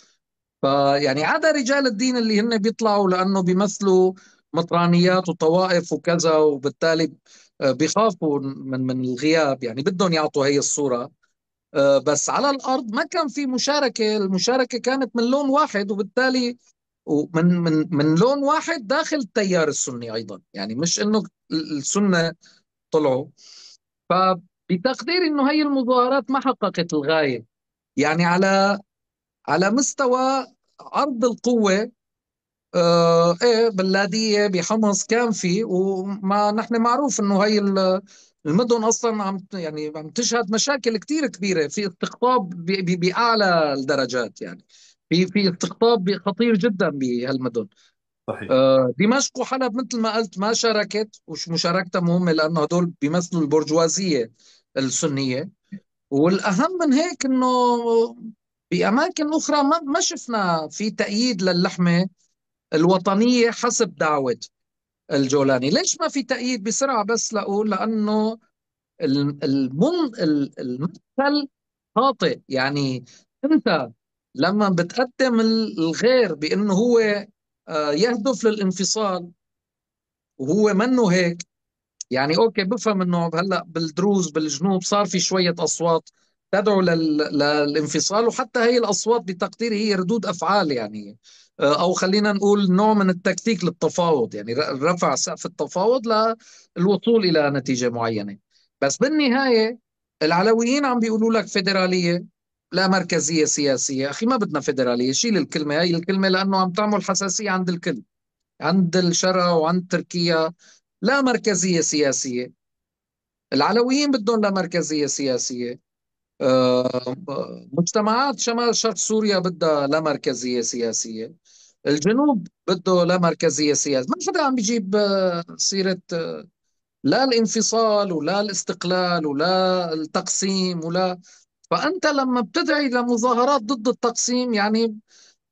فيعني عدا رجال الدين اللي هن بيطلعوا لأنه بيمثلوا مطرانيات وطوائف وكذا، وبالتالي بيخافوا من الغياب، يعني بدهم يعطوا هي الصورة. بس على الأرض ما كان في مشاركة، المشاركة كانت من لون واحد، وبالتالي من لون واحد داخل التيار السني أيضا، يعني مش إنه السنة طلعوا. فبتقديري إنه هي المظاهرات ما حققت الغاية. يعني على مستوى عرض القوة، ايه باللاذقية بحمص كان في، وما نحن معروف انه هي المدن اصلا عم يعني عم تشهد مشاكل كثير كبيرة في استقطاب باعلى الدرجات، يعني في استقطاب خطير جدا بهالمدن. صحيح. دمشق وحلب مثل ما قلت ما شاركت، وش مشاركتها مهمة لانه هدول بيمثلوا البرجوازية السنية. والاهم من هيك انه باماكن اخرى ما شفنا في تأييد للحمة الوطنية حسب دعوة الجولاني. ليش ما في تأييد بسرعة؟ بس لأقول لأنه المدخل خاطئ. يعني أنت لما بتقدم الغير بأنه هو يهدف للانفصال وهو منه هيك، يعني أوكي بفهم أنه هلأ بالدروز بالجنوب صار في شوية أصوات تدعو للانفصال، وحتى هي الأصوات بتقديري هي ردود أفعال، يعني أو خلينا نقول نوع من التكتيك للتفاوض، يعني رفع سقف التفاوض للوصول إلى نتيجة معينة. بس بالنهاية العلويين عم بيقولوا لك فيدرالية لا مركزية سياسية. أخي ما بدنا فيدرالية، شيل الكلمة هاي الكلمة لأنه عم تعمل حساسية عند الكل، عند الشرق وعند تركيا. لا مركزية سياسية، العلويين بدهم لا مركزية سياسية. آه، مجتمعات شمال شرق سوريا بدها لا مركزية سياسية. الجنوب بده لا مركزية سياسية. ما حدا عم بيجيب سيرة لا الانفصال ولا الاستقلال ولا التقسيم ولا. فأنت لما بتدعي لمظاهرات ضد التقسيم، يعني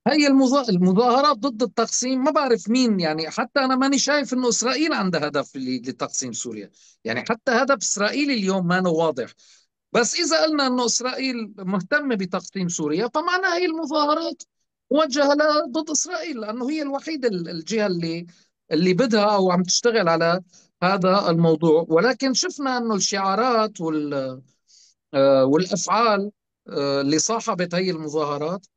هي المظاهرات ضد التقسيم ما بعرف مين، يعني حتى أنا ماني شايف إنه إسرائيل عندها هدف لتقسيم سوريا. يعني حتى هدف إسرائيل اليوم ما هو واضح. بس إذا قلنا أنه إسرائيل مهتمة بتقسيم سوريا، فمعناها هي المظاهرات موجهة ضد إسرائيل، لأنه هي الوحيدة الجهة اللي بدها أو عم تشتغل على هذا الموضوع. ولكن شفنا أنه الشعارات والأفعال اللي صاحبت هي المظاهرات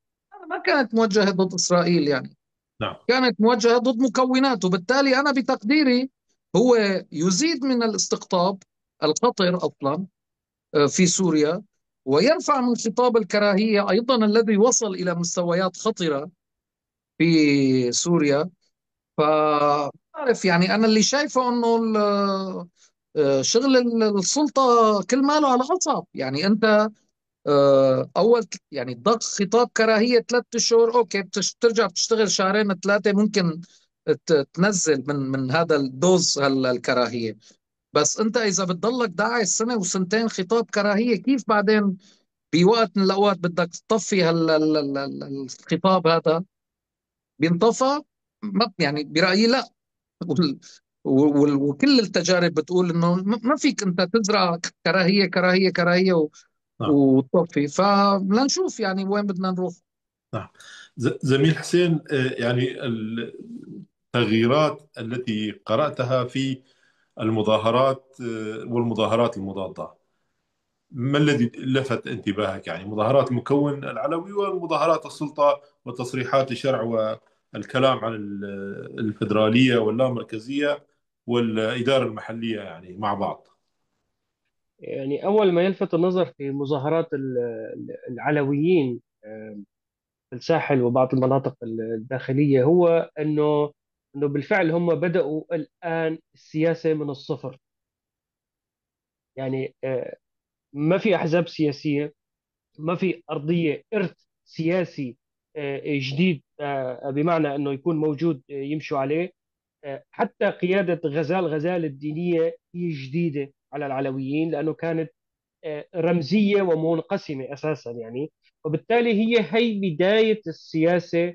ما كانت موجهة ضد إسرائيل، يعني نعم. كانت موجهة ضد مكونات. وبالتالي أنا بتقديري هو يزيد من الاستقطاب الخطر أصلا في سوريا، ويرفع من خطاب الكراهية أيضا الذي وصل إلى مستويات خطرة في سوريا. فأعرف يعني أنا اللي شايفه أنه شغل السلطة كل ماله على أعصاب. يعني أنت أول يعني ضغط خطاب كراهية 3 أشهر أوكي، بترجع بتشتغل شهرين 3 ممكن تنزل من هذا الدوز الكراهية. بس أنت إذا بتضلك داعي سنة وسنتين خطاب كراهية، كيف بعدين بوقت من الأوقات بدك تطفي الخطاب هذا؟ بينطفى؟ ما يعني برأيي لا. وال وكل التجارب بتقول انه ما فيك انت تزرع كراهية كراهية كراهية نعم. وتطفي. فلنشوف يعني وين بدنا نروح. نعم. زميل حسين، يعني التغييرات التي قرأتها في المظاهرات والمظاهرات المضادة، ما الذي لفت انتباهك؟ يعني مظاهرات المكون العلوي ومظاهرات السلطة وتصريحات الشرع والكلام عن الفيدرالية واللامركزية والإدارة المحلية يعني مع بعض. يعني أول ما يلفت النظر في مظاهرات العلويين في الساحل وبعض المناطق الداخلية هو أنه بالفعل هم بدأوا الآن السياسة من الصفر. يعني ما في أحزاب سياسية، ما في أرضية إرث سياسي جديد، بمعنى أنه يكون موجود يمشوا عليه. حتى قيادة غزال الدينية هي جديدة على العلويين، لأنه كانت رمزية ومنقسمة أساسا يعني. وبالتالي هي بداية السياسة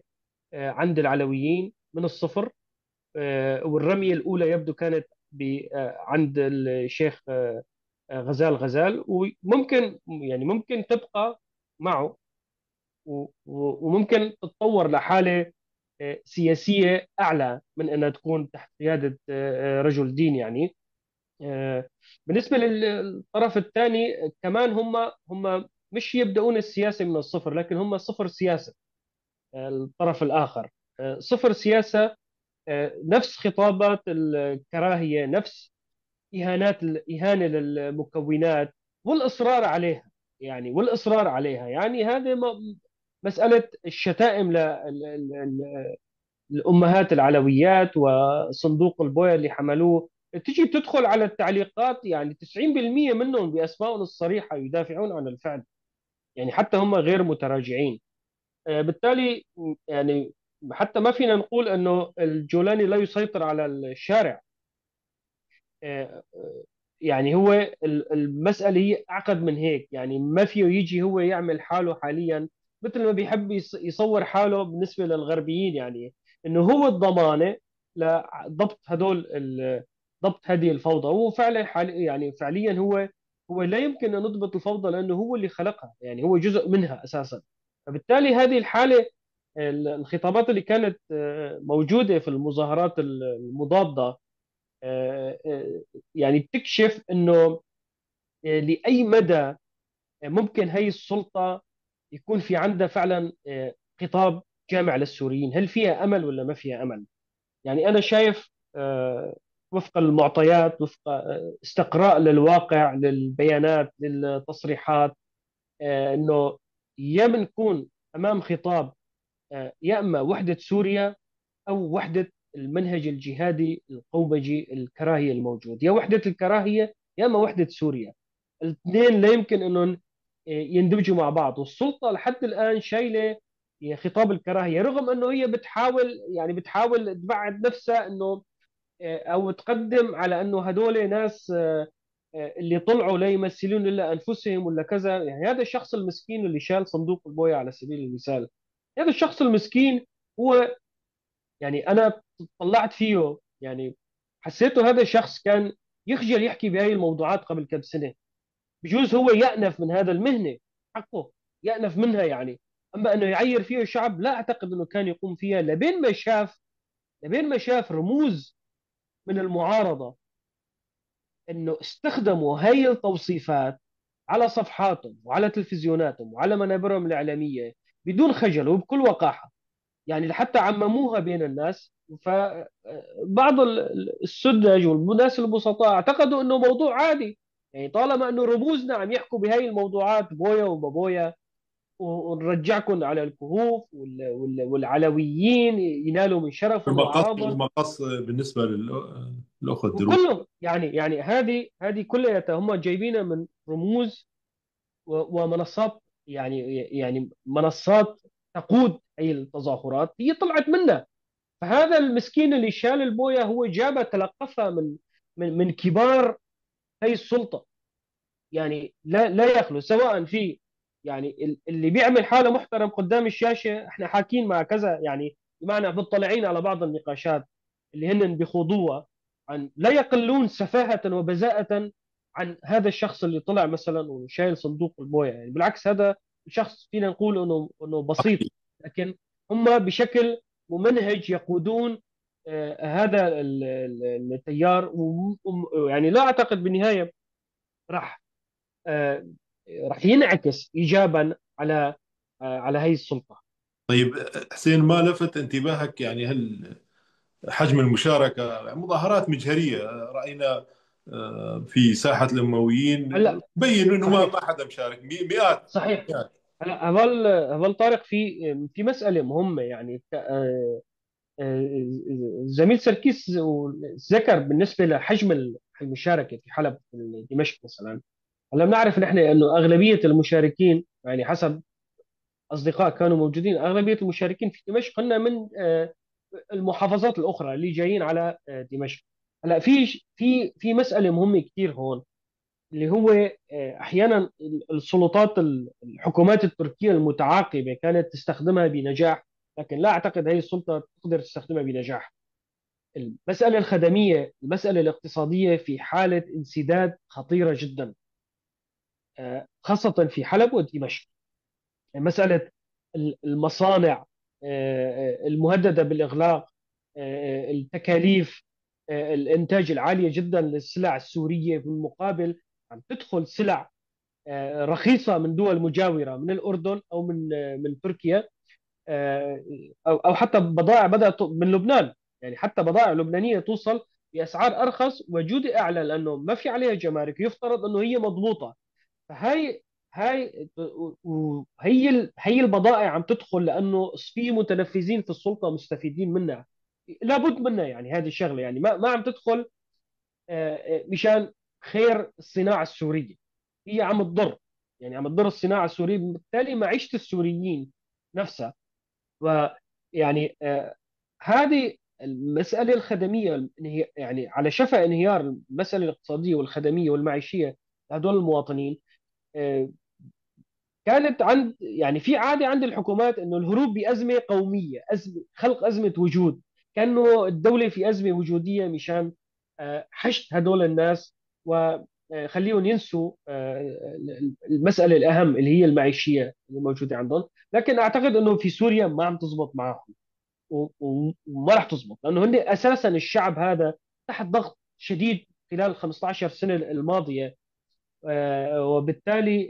عند العلويين من الصفر. والرمية الأولى يبدو كانت عند الشيخ غزال، وممكن يعني ممكن تبقى معه وممكن تتطور لحالة سياسية أعلى من أنها تكون تحت قيادة رجل دين يعني. بالنسبة للطرف الثاني كمان هم مش يبدأون السياسة من الصفر، لكن هم صفر سياسة. الطرف الآخر صفر سياسة، نفس خطابات الكراهية، نفس إهانة للمكونات والإصرار عليها. يعني هذه مسألة الشتائم الأمهات العلويات وصندوق البويا اللي حملوه. تجي تدخل على التعليقات، يعني 90% منهم بأسمائهم الصريحة يدافعون عن الفعل، يعني حتى هم غير متراجعين. بالتالي يعني حتى ما فينا نقول أنه الجولاني لا يسيطر على الشارع. آه، يعني هو المسألة هي أعقد من هيك. يعني ما فيه يجي هو يعمل حاله حاليا مثل ما بيحب يصور حاله بالنسبة للغربيين، يعني إنه هو الضمانة لضبط ضبط هذه الفوضى. هو فعلا يعني فعليا هو لا يمكن أن نضبط الفوضى لأنه هو اللي خلقها، يعني هو جزء منها أساسا. فبالتالي هذه الحالة الخطابات اللي كانت موجودة في المظاهرات المضادة يعني بتكشف انه لاي مدى ممكن هي السلطه يكون في عندها فعلا خطاب جامع للسوريين؟ هل فيها أمل ولا ما فيها أمل؟ يعني أنا شايف وفق المعطيات، وفق استقراء للواقع، للبيانات، للتصريحات، أنه يا بنكون أمام خطاب يا إما وحدة سوريا أو وحدة المنهج الجهادي القومجي الكراهية الموجود، يا وحدة الكراهية يا إما وحدة سوريا. الاثنين لا يمكن أنهم يندمجوا مع بعض، والسلطة لحد الآن شايلة خطاب الكراهية، رغم أنه هي بتحاول، يعني بتحاول تبعد نفسها أنه أو تقدم على أنه هدول ناس اللي طلعوا لا يمثلون إلا أنفسهم ولا كذا. يعني هذا الشخص المسكين اللي شال صندوق البوية على سبيل المثال، هذا الشخص المسكين هو، يعني أنا طلعت فيه، يعني حسيته هذا الشخص كان يخجل يحكي بهاي الموضوعات قبل كم سنة. بجوز هو يأنف من هذا المهنة، حقه يأنف منها يعني. أما أنه يعير فيه الشعب، لا أعتقد أنه كان يقوم فيها، لبين ما شاف رموز من المعارضة أنه استخدموا هاي التوصيفات على صفحاتهم وعلى تلفزيوناتهم وعلى منابرهم الإعلامية بدون خجل وبكل وقاحة. يعني لحتى عمموها بين الناس، فبعض السذج والناس البسطاء اعتقدوا انه موضوع عادي. يعني طالما انه رموزنا عم يحكوا بهاي الموضوعات، بويا وبابويا، ونرجعكم على الكهوف والعلويين ينالوا من شرفهم وعراضهم والمقص بالنسبة للأخوة الدروز. وكلهم، يعني هذه كلها هم جايبينها من رموز ومنصات، يعني منصات تقود هي التظاهرات، هي طلعت منها. فهذا المسكين اللي شال البويه هو جابها تلقفها من كبار هي السلطه. يعني لا يخلو، سواء في، يعني اللي بيعمل حاله محترم قدام الشاشه، احنا حاكين مع كذا، يعني بمعنى مطلعين على بعض النقاشات اللي هن بيخوضوها، عن لا يقلون سفاهه وبذاءه عن هذا الشخص اللي طلع مثلا وشايل صندوق البويه. يعني بالعكس، هذا شخص فينا نقول انه بسيط، لكن هم بشكل ممنهج يقودون هذا التيار. يعني لا اعتقد بالنهايه راح آه، راح ينعكس ايجابا على هي السلطه. طيب حسين، ما لفت انتباهك يعني هل حجم المشاركة؟ مظاهرات مجهرية رأينا في ساحة الأمويين، هلا بين انه ما صحيح، ما حدا مشارك، مئات صحيح. مئات. هلا هظل طارق في مساله مهمه، يعني زميل سركيس ذكر بالنسبه لحجم المشاركه في حلب، في دمشق مثلا. هلا بنعرف نحن انه اغلبيه المشاركين، يعني حسب اصدقاء كانوا موجودين، اغلبيه المشاركين في دمشق هن من المحافظات الاخرى اللي جايين على دمشق. هلا في مساله مهمه كثير هون، اللي هو احيانا السلطات، الحكومات التركيه المتعاقبه كانت تستخدمها بنجاح، لكن لا اعتقد هي السلطه تقدر تستخدمها بنجاح. المساله الخدميه، المساله الاقتصاديه في حاله انسداد خطيره جدا، خاصه في حلب ودمشق. مساله المصانع المهدده بالاغلاق، التكاليف الانتاج العاليه جدا للسلع السوريه، بالمقابل عم تدخل سلع رخيصه من دول مجاوره، من الاردن او من تركيا، آه، او حتى بضائع بدات من لبنان. يعني حتى بضائع لبنانيه توصل باسعار ارخص وجوده اعلى، لانه ما في عليها جمارك، يفترض انه هي مضبوطه. فهي هي البضائع عم تدخل، لانه في متنفذين في السلطه مستفيدين منها، لابد منها. يعني هذه الشغله، يعني ما عم تدخل مشان خير الصناعه السوريه، هي عم تضر، يعني عم تضر الصناعه السوريه، بالتالي معيشه السوريين نفسها. ويعني هذه المساله الخدميه، يعني على شفا انهيار المساله الاقتصاديه والخدميه والمعيشيه لهدول المواطنين. آه، كانت يعني في عاده عند الحكومات انه الهروب بازمه قوميه، خلق ازمه وجود، كانه الدوله في ازمه وجوديه مشان حشد هدول الناس وخليهم ينسوا المساله الاهم اللي هي المعيشيه اللي موجوده عندهم. لكن اعتقد انه في سوريا ما عم تزبط معهم، وما راح تزبط، لانه هن اساسا الشعب هذا تحت ضغط شديد خلال ال 15 سنه الماضيه. وبالتالي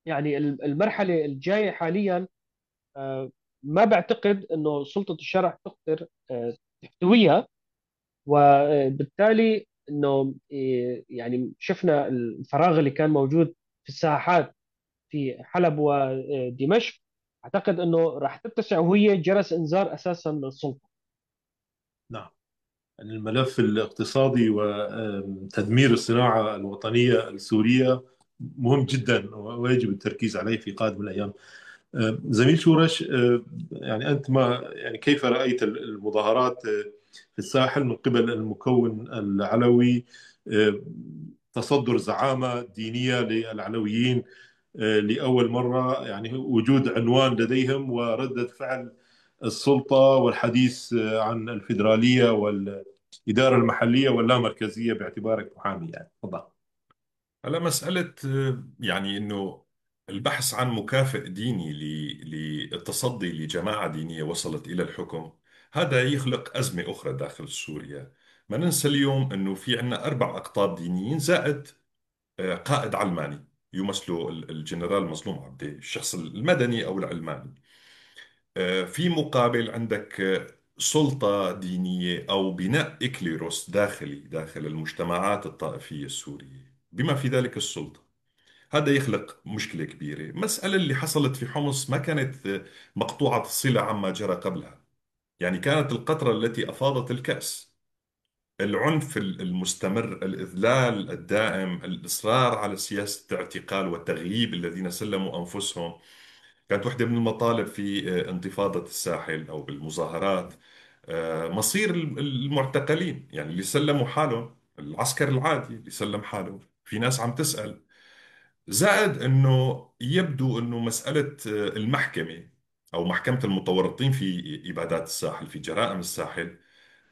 يعني المرحله الجايه حاليا ما بعتقد انه سلطه الشرع تقدر تحتويها. وبالتالي انه يعني شفنا الفراغ اللي كان موجود في الساحات في حلب ودمشق. اعتقد انه راح تتسع، وهي جرس انذار اساسا للسلطه. نعم. الملف الاقتصادي وتدمير الصناعة الوطنية السورية مهم جدا ويجب التركيز عليه في قادم الأيام. زميل شورش، يعني أنت ما يعني كيف رأيت المظاهرات في الساحل من قبل المكون العلوي؟ آه، تصدر زعامة دينية للعلويين لأول مرة، يعني وجود عنوان لديهم وردة فعل السلطة والحديث عن الفيدرالية والإدارة المحلية واللامركزية باعتبارك محامي. يعني تفضل. هلا مسألة يعني إنه البحث عن مكافئ ديني للتصدي لجماعة دينية وصلت إلى الحكم، هذا يخلق أزمة أخرى داخل سوريا. ما ننسى اليوم إنه في عنا 4 أقطاب دينيين زائد قائد علماني يمثله الجنرال مظلوم عبده، الشخص المدني أو العلماني. في مقابل عندك سلطة دينية أو بناء إكليروس داخل المجتمعات الطائفية السورية بما في ذلك السلطة. هذا يخلق مشكلة كبيرة. المسألة اللي حصلت في حمص ما كانت مقطوعة الصلة عما جرى قبلها، يعني كانت القطرة التي أفاضت الكأس. العنف المستمر، الإذلال الدائم، الإصرار على سياسة الاعتقال والتغييب الذين سلموا أنفسهم، كانت واحدة من المطالب في انتفاضة الساحل أو بالمظاهرات. مصير المعتقلين، يعني اللي سلموا حالهم، العسكر العادي اللي سلم حاله، في ناس عم تسأل. زائد أنه يبدو أنه مسألة المحكمة أو محكمة المتورطين في إبادات الساحل، في جرائم الساحل،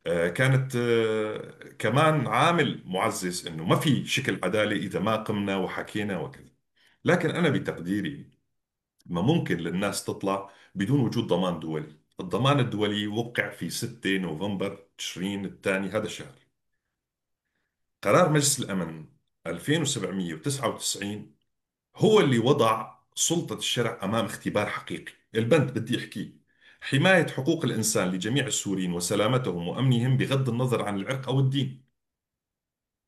كانت كمان عامل معزز أنه ما في شكل عدالة إذا ما قمنا وحكينا وكذا. لكن أنا بتقديري ما ممكن للناس تطلع بدون وجود ضمان دولي. الضمان الدولي وقع في 6 نوفمبر تشرين الثاني هذا الشهر. قرار مجلس الأمن 2799 هو اللي وضع سلطة الشرع أمام اختبار حقيقي. البند بدي أحكيه: حماية حقوق الإنسان لجميع السوريين وسلامتهم وأمنهم بغض النظر عن العرق أو الدين.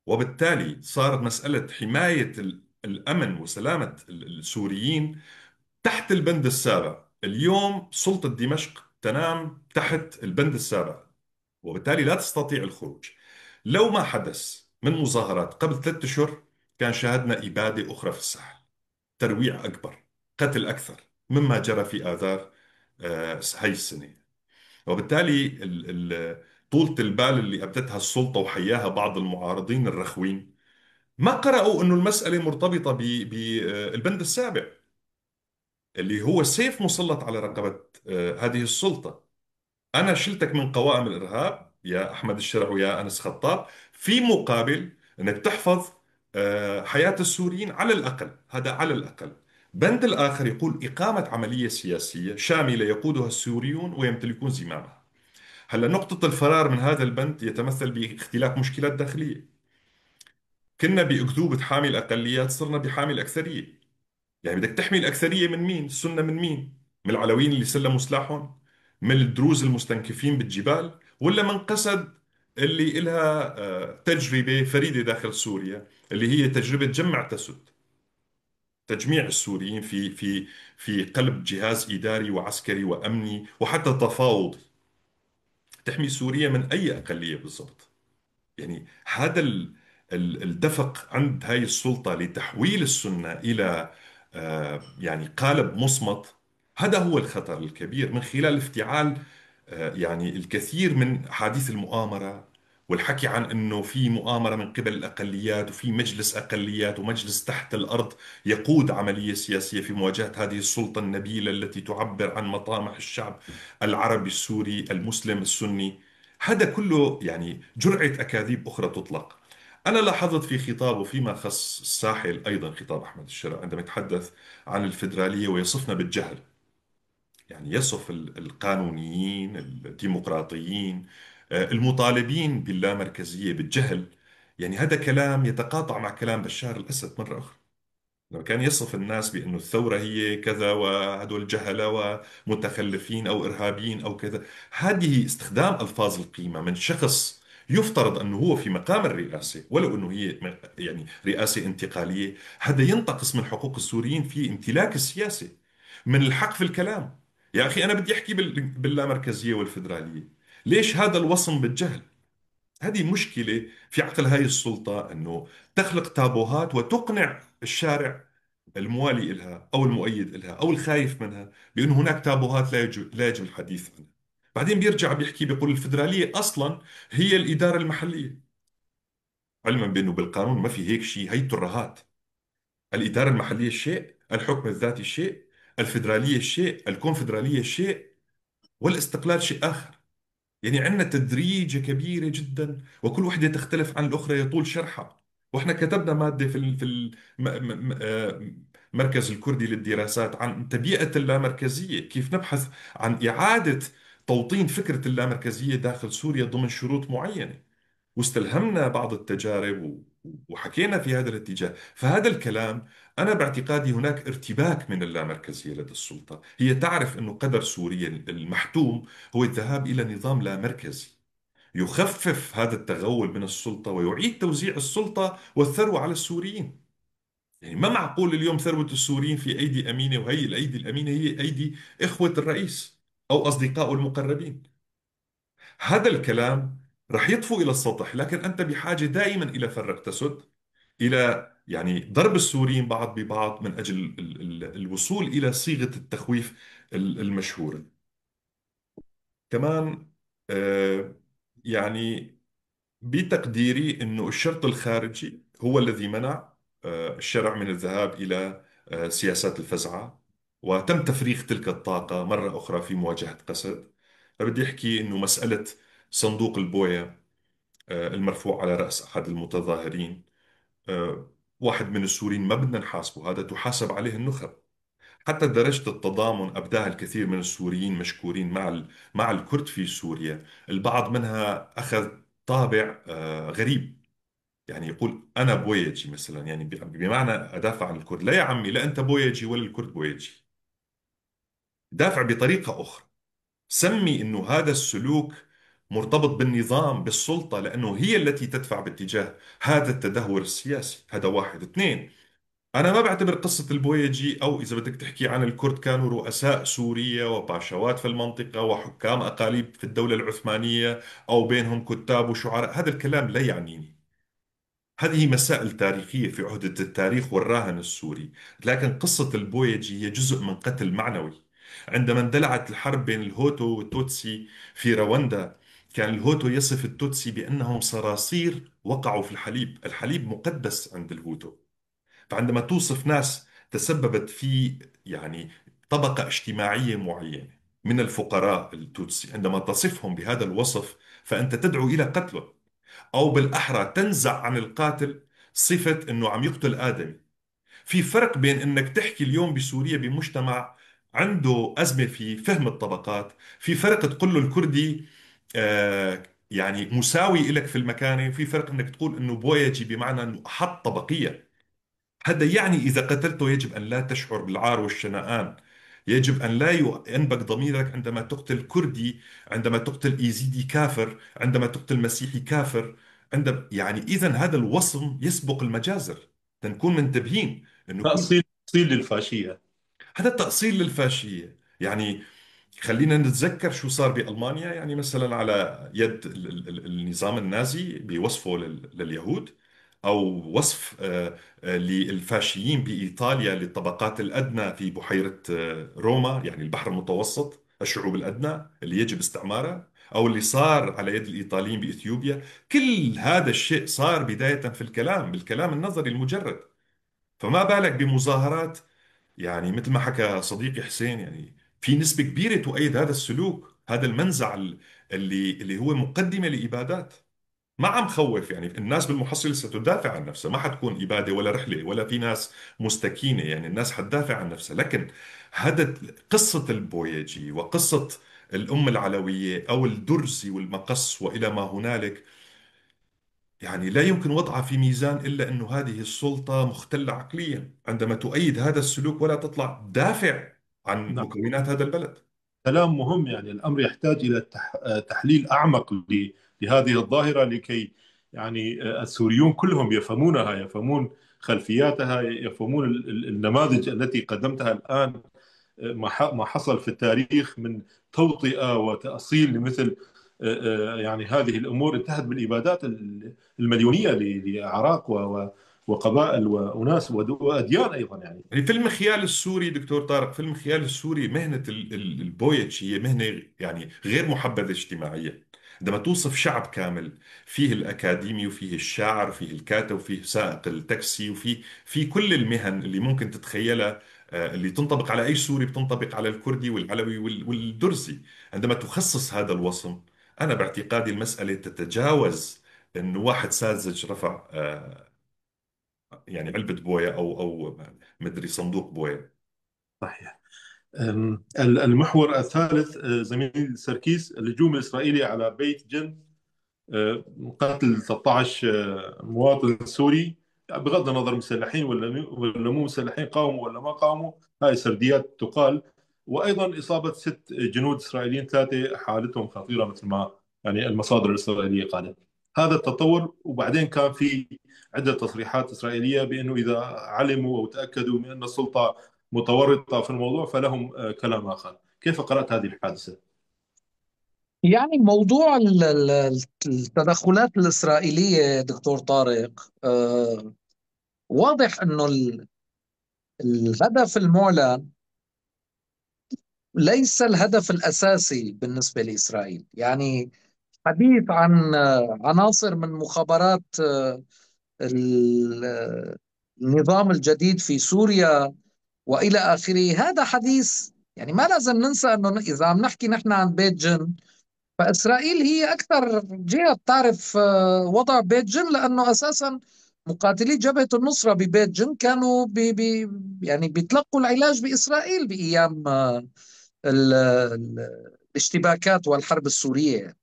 وبالتالي صارت مسألة حماية الأمن وسلامة السوريين تحت البند السابع. اليوم سلطة دمشق تنام تحت البند السابع، وبالتالي لا تستطيع الخروج. لو ما حدث من مظاهرات قبل 3 أشهر كان شاهدنا إبادة أخرى في الساحل، ترويع أكبر، قتل أكثر مما جرى في آذار هاي السنة. وبالتالي طولة البال اللي أبدتها السلطة وحياها بعض المعارضين الرخوين ما قرأوا أنه المسألة مرتبطة بالبند السابع اللي هو سيف مسلط على رقبة هذه السلطة. أنا شلتك من قوائم الإرهاب يا أحمد الشرع ويا أنس خطاب، في مقابل أنك تحفظ حياة السوريين على الأقل. هذا على الأقل. بند الآخر يقول إقامة عملية سياسية شاملة يقودها السوريون ويمتلكون زمامها. هلا نقطة الفرار من هذا البند يتمثل باختلاف مشكلات داخلية. كنا بأكذوبة حامي الأقليات، صرنا بحامي الأكثرية. يعني بدك تحمي الأكثرية من مين؟ السنة من مين؟ من العلويين اللي سلموا سلاحهم؟ من الدروز المستنكفين بالجبال؟ ولا من قسد اللي إلها تجربة فريدة داخل سوريا، اللي هي تجربة جمع تسد، تجميع السوريين في قلب جهاز إداري وعسكري وأمني وحتى تفاوضي، تحمي سوريا من أي أقلية بالضبط. يعني هذا الدفق عند هاي السلطة لتحويل السنة إلى يعني قالب مصمت، هذا هو الخطر الكبير من خلال افتعال يعني الكثير من أحاديث المؤامرة والحكي عن أنه في مؤامرة من قبل الأقليات وفي مجلس أقليات ومجلس تحت الأرض يقود عملية سياسية في مواجهة هذه السلطة النبيلة التي تعبر عن مطامح الشعب العربي السوري المسلم السني. هذا كله يعني جرعة أكاذيب أخرى تطلق. أنا لاحظت في خطابه فيما خص الساحل أيضا، خطاب أحمد الشرع عندما يتحدث عن الفيدرالية ويصفنا بالجهل، يعني يصف القانونيين الديمقراطيين المطالبين باللامركزية بالجهل. يعني هذا كلام يتقاطع مع كلام بشار الأسد مرة أخرى. لما كان يصف الناس بأنه الثورة هي كذا وهدول جهلة ومتخلفين أو إرهابيين أو كذا. هذه استخدام ألفاظ القيمة من شخص يفترض أنه هو في مقام الرئاسة، ولو أنه هي يعني رئاسة انتقالية. هذا ينتقص من حقوق السوريين في امتلاك السياسة، من الحق في الكلام. يا أخي أنا بدي أحكي باللامركزية والفيدرالية. ليش هذا الوصم بالجهل؟ هذه مشكلة في عقل هاي السلطة، أنه تخلق تابوهات وتقنع الشارع الموالي إلها أو المؤيد إلها أو الخايف منها بأنه هناك تابوهات لا يجب الحديث عنها. بعدين بيرجع بيحكي بيقول الفدرالية أصلا هي الإدارة المحلية، علما بأنه بالقانون ما في هيك شيء، هي ترهات. الإدارة المحلية شيء، الحكم الذاتي شيء، الفدرالية شيء، الكونفدرالية شيء، والاستقلال شيء آخر. يعني عندنا تدريجة كبيرة جدا، وكل وحدة تختلف عن الأخرى يطول شرحها. وإحنا كتبنا مادة المركز الكردي للدراسات عن تبيئة اللامركزية، كيف نبحث عن إعادة توطين فكرة اللامركزية داخل سوريا ضمن شروط معينة. واستلهمنا بعض التجارب وحكينا في هذا الاتجاه. فهذا الكلام، أنا باعتقادي هناك ارتباك من اللامركزية لدى السلطة. هي تعرف أنه قدر سوريا المحتوم هو الذهاب إلى نظام لا مركزي يخفف هذا التغول من السلطة ويعيد توزيع السلطة والثروة على السوريين. يعني ما معقول اليوم ثروة السوريين في أيدي أمينة، وهي الأيدي الأمينة هي أيدي إخوة الرئيس أو أصدقائه المقربين. هذا الكلام رح يطفو إلى السطح، لكن أنت بحاجة دائما إلى فرق تسد، إلى يعني ضرب السوريين بعض ببعض من أجل الوصول إلى صيغة التخويف المشهورة. كمان آه، يعني بتقديري أنه الشرط الخارجي هو الذي منع الشرع من الذهاب إلى سياسات الفزعة، وتم تفريغ تلك الطاقة مرة أخرى في مواجهة قسد. فبدي أحكي أنه مسألة صندوق البوية المرفوع على رأس أحد المتظاهرين، واحد من السوريين ما بدنا نحاسبه، هذا تحاسب عليه النخب. حتى درجة التضامن أبداها الكثير من السوريين مشكورين مع الكرد في سوريا. البعض منها أخذ طابع غريب، يعني يقول أنا بويجي مثلا، يعني بمعنى أدافع عن الكرد. لا يا عمي، لا أنت بويجي ولا الكرد بويجي. دافع بطريقة أخرى، سمي انه هذا السلوك مرتبط بالنظام بالسلطة، لأنه هي التي تدفع باتجاه هذا التدهور السياسي. هذا واحد. اثنين، أنا ما بعتبر قصة البويجي، أو إذا بدك تحكي عن الكرد كانوا رؤساء سوريا وباشوات في المنطقة وحكام أقاليم في الدولة العثمانية، أو بينهم كتاب وشعراء، هذا الكلام لا يعنيني. هذه مسائل تاريخية في عهدة التاريخ والراهن السوري. لكن قصة البويجي هي جزء من قتل معنوي. عندما اندلعت الحرب بين الهوتو والتوتسي في رواندا، كان الهوتو يصف التوتسي بأنهم صراصير وقعوا في الحليب. الحليب مقدس عند الهوتو. فعندما توصف ناس تسببت في يعني طبقة اجتماعية معينة من الفقراء التوتسي، عندما تصفهم بهذا الوصف فأنت تدعو إلى قتله، أو بالأحرى تنزع عن القاتل صفة أنه عم يقتل آدمي. في فرق بين أنك تحكي اليوم بسوريا بمجتمع عنده أزمة في فهم الطبقات، في فرق تقول له الكردي يعني مساوي لك في المكانة، وفي فرق أنك تقول أنه بويجي بمعنى أنه أحط طبقية. هذا يعني إذا قتلته يجب أن لا تشعر بالعار والشنآن، يجب أن لا ينبك ضميرك عندما تقتل كردي، عندما تقتل إيزيدي كافر، عندما تقتل مسيحي كافر. يعني إذا هذا الوصم يسبق المجازر، تنكون منتبهين أنه كل تأصيل للفاشية. هذا تأصيل للفاشية. يعني خلينا نتذكر شو صار بألمانيا، يعني مثلا على يد النظام النازي بوصفه لليهود، أو وصف للفاشيين بإيطاليا للطبقات الأدنى في بحيرة روما، يعني البحر المتوسط، الشعوب الأدنى اللي يجب استعمارها، أو اللي صار على يد الإيطاليين بإثيوبيا. كل هذا الشيء صار بداية في الكلام، بالكلام النظري المجرد. فما بالك بمظاهرات، يعني مثل ما حكى صديقي حسين، يعني في نسبة كبيرة تؤيد هذا السلوك، هذا المنزع اللي هو مقدمة لإبادات. ما عم خوف، يعني الناس بالمحصلة ستدافع عن نفسها، ما حتكون إبادة ولا رحلة ولا في ناس مستكينة، يعني الناس حتدافع عن نفسها. لكن هذا قصة البويجي وقصة الأم العلوية أو الدرزي والمقص وإلى ما هنالك، يعني لا يمكن وضعها في ميزان إلا أنه هذه السلطة مختلة عقليا عندما تؤيد هذا السلوك ولا تطلع دافع عن نعم. مكونات هذا البلد. كلام مهم. يعني الأمر يحتاج إلى تحليل أعمق لهذه الظاهرة، لكي يعني السوريون كلهم يفهمونها، يفهمون خلفياتها، يفهمون النماذج التي قدمتها الآن، ما حصل في التاريخ من توطئة وتأصيل لمثل يعني هذه الأمور انتهت بالإبادات المليونية لأعراق وقبائل وأناس وأديان أيضا يعني. يعني في المخيال السوري دكتور طارق، في المخيال السوري مهنة البويتش هي مهنة يعني غير محبذة اجتماعيا. عندما توصف شعب كامل فيه الأكاديمي وفيه الشاعر وفيه الكاتب وفيه سائق التاكسي وفيه كل المهن اللي ممكن تتخيلها، اللي تنطبق على أي سوري بتنطبق على الكردي والعلوي والدرزي. عندما تخصص هذا الوصف، أنا باعتقادي المسألة تتجاوز إنه واحد ساذج رفع يعني علبة بوية أو مدري صندوق بوية. صحيح. المحور الثالث زميل سركيس، الهجوم الإسرائيلي على بيت جن، قتل 13 مواطن سوري، بغض النظر مسلحين ولا مو مسلحين، قاوموا ولا ما قاوموا، هاي سرديات تقال. وايضا اصابه 6 جنود اسرائيليين، 3 حالتهم خطيره مثل ما يعني المصادر الاسرائيليه قالت. هذا التطور. وبعدين كان في عده تصريحات اسرائيليه بانه اذا علموا او تاكدوا من ان السلطه متورطه في الموضوع فلهم كلام اخر. كيف قرات هذه الحادثه؟ يعني موضوع التدخلات الإسرائيلية دكتور طارق، واضح أنه الهدف المعلن ليس الهدف الأساسي بالنسبة لإسرائيل. يعني حديث عن عناصر من مخابرات النظام الجديد في سوريا وإلى آخره، هذا حديث يعني ما لازم ننسى أنه إذا عم نحكي نحن عن بيت جن، فإسرائيل هي أكثر جهة تعرف وضع بيت جن، لأنه أساسا مقاتلي جبهة النصرة ببيت جن كانوا يعني بيتلقوا العلاج بإسرائيل بأيام الاشتباكات والحرب السورية.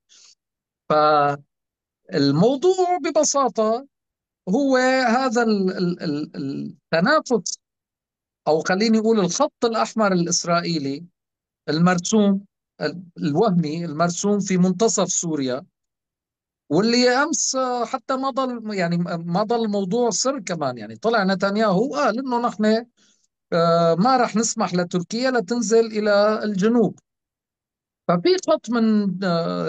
فالموضوع ببساطة هو هذا التنافس، أو خليني أقول الخط الأحمر الإسرائيلي المرسوم، الوهمي المرسوم في منتصف سوريا، واللي أمس حتى ما ضل يعني ما ضل الموضوع سر كمان. يعني طلع نتنياهو قال إنه نحن ما راح نسمح لتركيا لتنزل إلى الجنوب. ففي خط من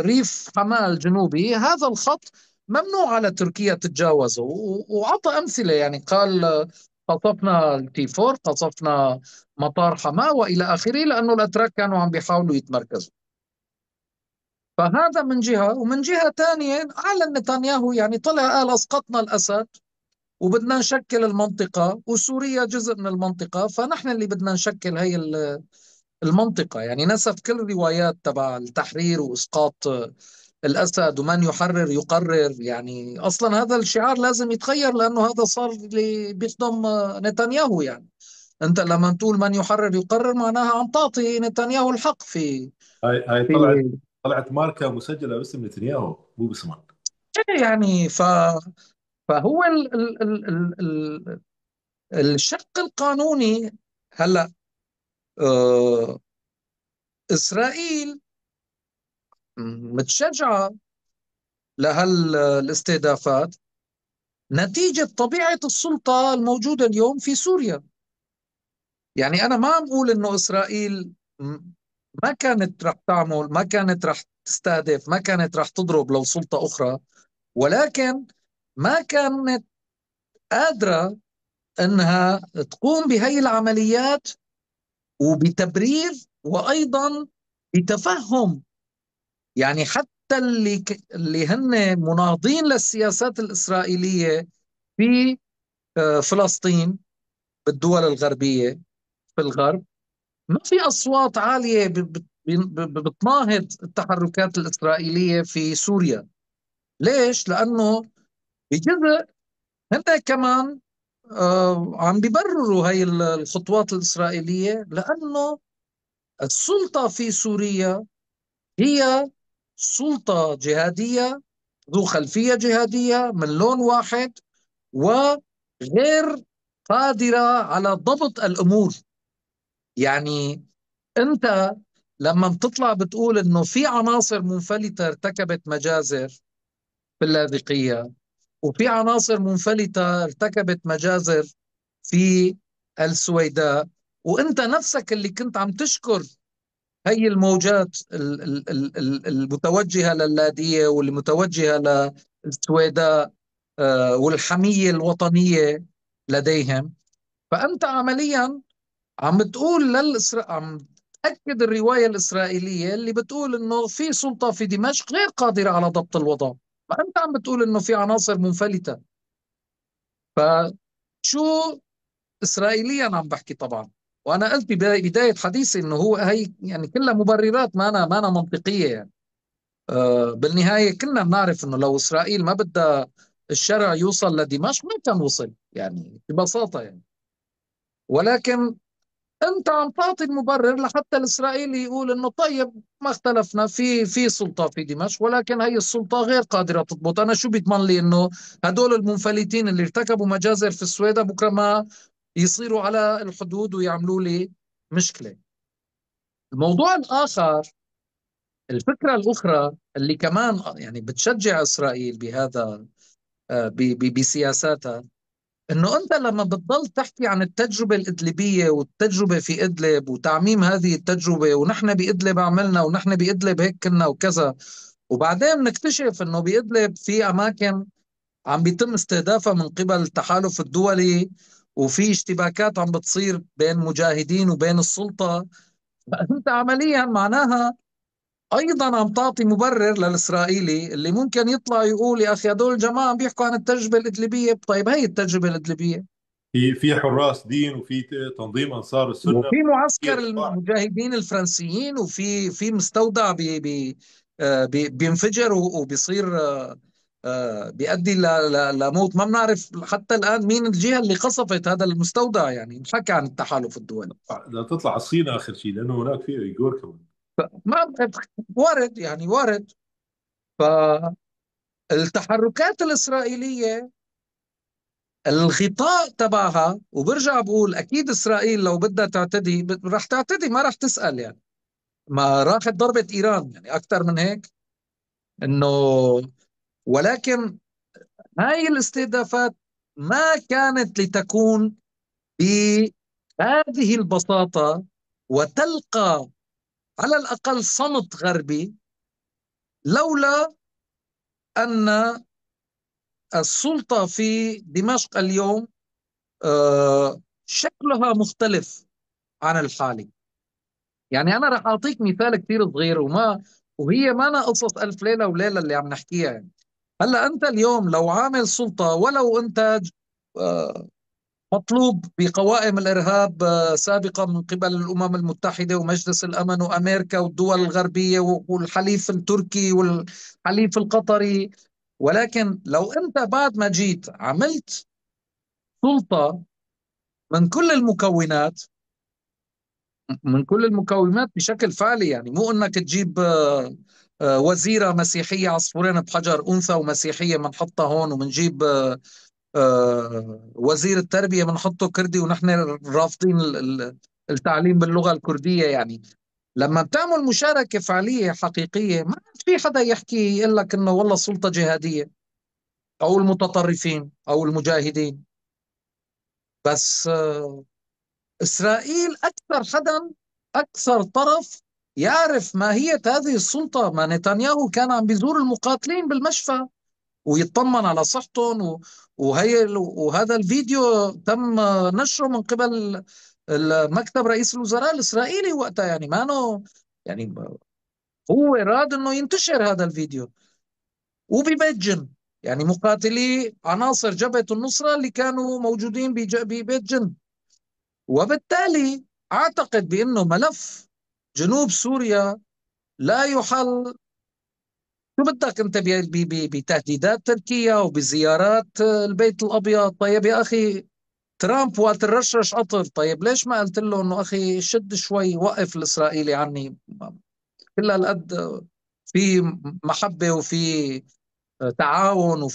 ريف حماة الجنوبي، هذا الخط ممنوع على تركيا تتجاوزه، وعطى أمثلة. يعني قال قصفنا التي 4، قصفنا مطار حماة وإلى آخره، لأنه الأتراك كانوا عم بيحاولوا يتمركزوا. فهذا من جهة، ومن جهة ثانية أعلن نتنياهو، يعني طلع قال أسقطنا الأسد وبدنا نشكل المنطقة، وسوريا جزء من المنطقة، فنحن اللي بدنا نشكل هي المنطقة. يعني نسف كل الروايات تبع التحرير وإسقاط الأسد، ومن يحرر يقرر. يعني أصلا هذا الشعار لازم يتغير، لأنه هذا صار اللي بيخدم نتنياهو. يعني أنت لما تقول من يحرر يقرر، معناها عم تعطي نتنياهو الحق هاي في طلعت ماركه مسجله باسم نتنياهو مو باسمه. يعني فهو الشق القانوني. هلا آه إسرائيل متشجعة لهالاستهدافات نتيجة طبيعة السلطة الموجودة اليوم في سوريا. يعني أنا ما عم أقول إنه إسرائيل ما كانت رح تعمل، ما كانت رح تستهدف، ما كانت رح تضرب لو سلطة أخرى، ولكن ما كانت قادرة أنها تقوم بهي العمليات وبتبرير، وأيضا بتفهم. يعني حتى اللي هن مناهضين للسياسات الإسرائيلية في فلسطين، بالدول الغربية، في الغرب، ما في أصوات عالية بتناهض التحركات الإسرائيلية في سوريا. ليش؟ لأنه بجزء هن كمان عم بيبرروا هاي الخطوات الإسرائيلية، لأنه السلطة في سوريا هي سلطة جهادية ذو خلفية جهادية من لون واحد، وغير قادرة على ضبط الأمور. يعني أنت لما بتطلع بتقول إنه في عناصر منفلتة ارتكبت مجازر في اللاذقية، وفي عناصر منفلتة ارتكبت مجازر في السويداء، وانت نفسك اللي كنت عم تشكر هي الموجات المتوجهة لللاذقية والمتوجهة للسويداء، والحمية الوطنية لديهم. فأنت عمليا عم بتقول عم تأكد الرواية الإسرائيلية اللي بتقول إنه في سلطة في دمشق غير قادرة على ضبط الوضع، فأنت عم بتقول إنه في عناصر منفلتة. فشو إسرائيليا عم بحكي طبعا، وأنا قلت ببداية حديثي إنه هو هي يعني كلها مبررات ما أنا منطقية يعني. بالنهاية كلنا بنعرف إنه لو إسرائيل ما بدها الشرع يوصل لدمشق ما كان وصل يعني ببساطة يعني. ولكن أنت عم تعطي المبرر لحتى الإسرائيلي يقول إنه طيب ما اختلفنا في سلطة في دمشق، ولكن هي السلطة غير قادرة تضبط. أنا شو بيضمن لي إنه هدول المنفلتين اللي ارتكبوا مجازر في السويدة بكرة ما يصيروا على الحدود ويعملوا لي مشكلة؟ الموضوع الآخر، الفكرة الأخرى اللي كمان يعني بتشجع إسرائيل بهذا، بسياساتها، انه انت لما بتضل تحكي عن التجربة الإدلبية والتجربة في إدلب وتعميم هذه التجربة، ونحن بإدلب عملنا ونحن بإدلب هيك كنا وكذا، وبعدين نكتشف انه بإدلب في اماكن عم بيتم استهدافها من قبل التحالف الدولي، وفي اشتباكات عم بتصير بين مجاهدين وبين السلطة، فأنت عمليا معناها أيضا عم تعطي مبرر للإسرائيلي اللي ممكن يطلع يقول يا أخي هدول الجماعة عم بيحكوا عن التجربة الإدلبية. طيب هي التجربة الإدلبية، في حراس دين وفي تنظيم انصار السنه، وفي في معسكر اتباع. المجاهدين الفرنسيين، وفي مستودع بينفجر وبيصير بيؤدي لموت. ما بنعرف حتى الآن مين الجهة اللي قصفت هذا المستودع، يعني حكى عن التحالف الدولي. لا تطلع الصين اخر شيء، لانه هناك في ايغور كمان. ما وارد يعني وارد. فالتحركات الإسرائيلية الغطاء تبعها، وبرجع بقول أكيد إسرائيل لو بدها تعتدي رح تعتدي، ما رح تسأل يعني. ما راحت ضربت إيران يعني أكثر من هيك إنه. ولكن هاي الاستهدافات ما كانت لتكون بهذه البساطة، وتلقى على الأقل صمت غربي، لولا أن السلطة في دمشق اليوم شكلها مختلف عن الحالي. يعني أنا رح أعطيك مثال كثير صغير، وهي ما أنا قصص ألف ليلة وليلة اللي عم نحكيها يعني. هلا انت اليوم لو عامل سلطه، ولو انت آه، مطلوب بقوائم الارهاب سابقا من قبل الامم المتحده ومجلس الامن وامريكا والدول الغربيه والحليف التركي والحليف القطري، ولكن لو انت بعد ما جيت عملت سلطه من كل المكونات، من كل المكونات بشكل فعلي، يعني مو انك تجيب وزيرة مسيحية عصفورين بحجر، أنثى ومسيحية بنحطها هون، وبنجيب وزير التربية بنحطه كردي ونحن رافضين التعليم باللغة الكردية يعني. لما بتعمل مشاركة فعلية حقيقية ما في حدا يحكي يقول لك انه والله سلطة جهادية او المتطرفين او المجاهدين. بس إسرائيل أكثر حدا، أكثر طرف يعرف ماهية هذه السلطة. ما نتنياهو كان عم بيزور المقاتلين بالمشفى ويطمن على صحتهم، وهذا الفيديو تم نشره من قبل مكتب رئيس الوزراء الإسرائيلي وقتها، يعني ما أنه يعني هو راد أنه ينتشر هذا الفيديو. وببيت جن، يعني مقاتلي عناصر جبهة النصرة اللي كانوا موجودين ببيت جن. وبالتالي أعتقد بأنه ملف جنوب سوريا لا يحل. شو بدك أنت بتهديدات تركيا وبزيارات البيت الأبيض؟ طيب يا أخي ترامب وقت الرشرش قطر، طيب ليش ما قلت له أنه أخي شد شوي، وقف الإسرائيلي عني كل هالقد في محبة وفي تعاون،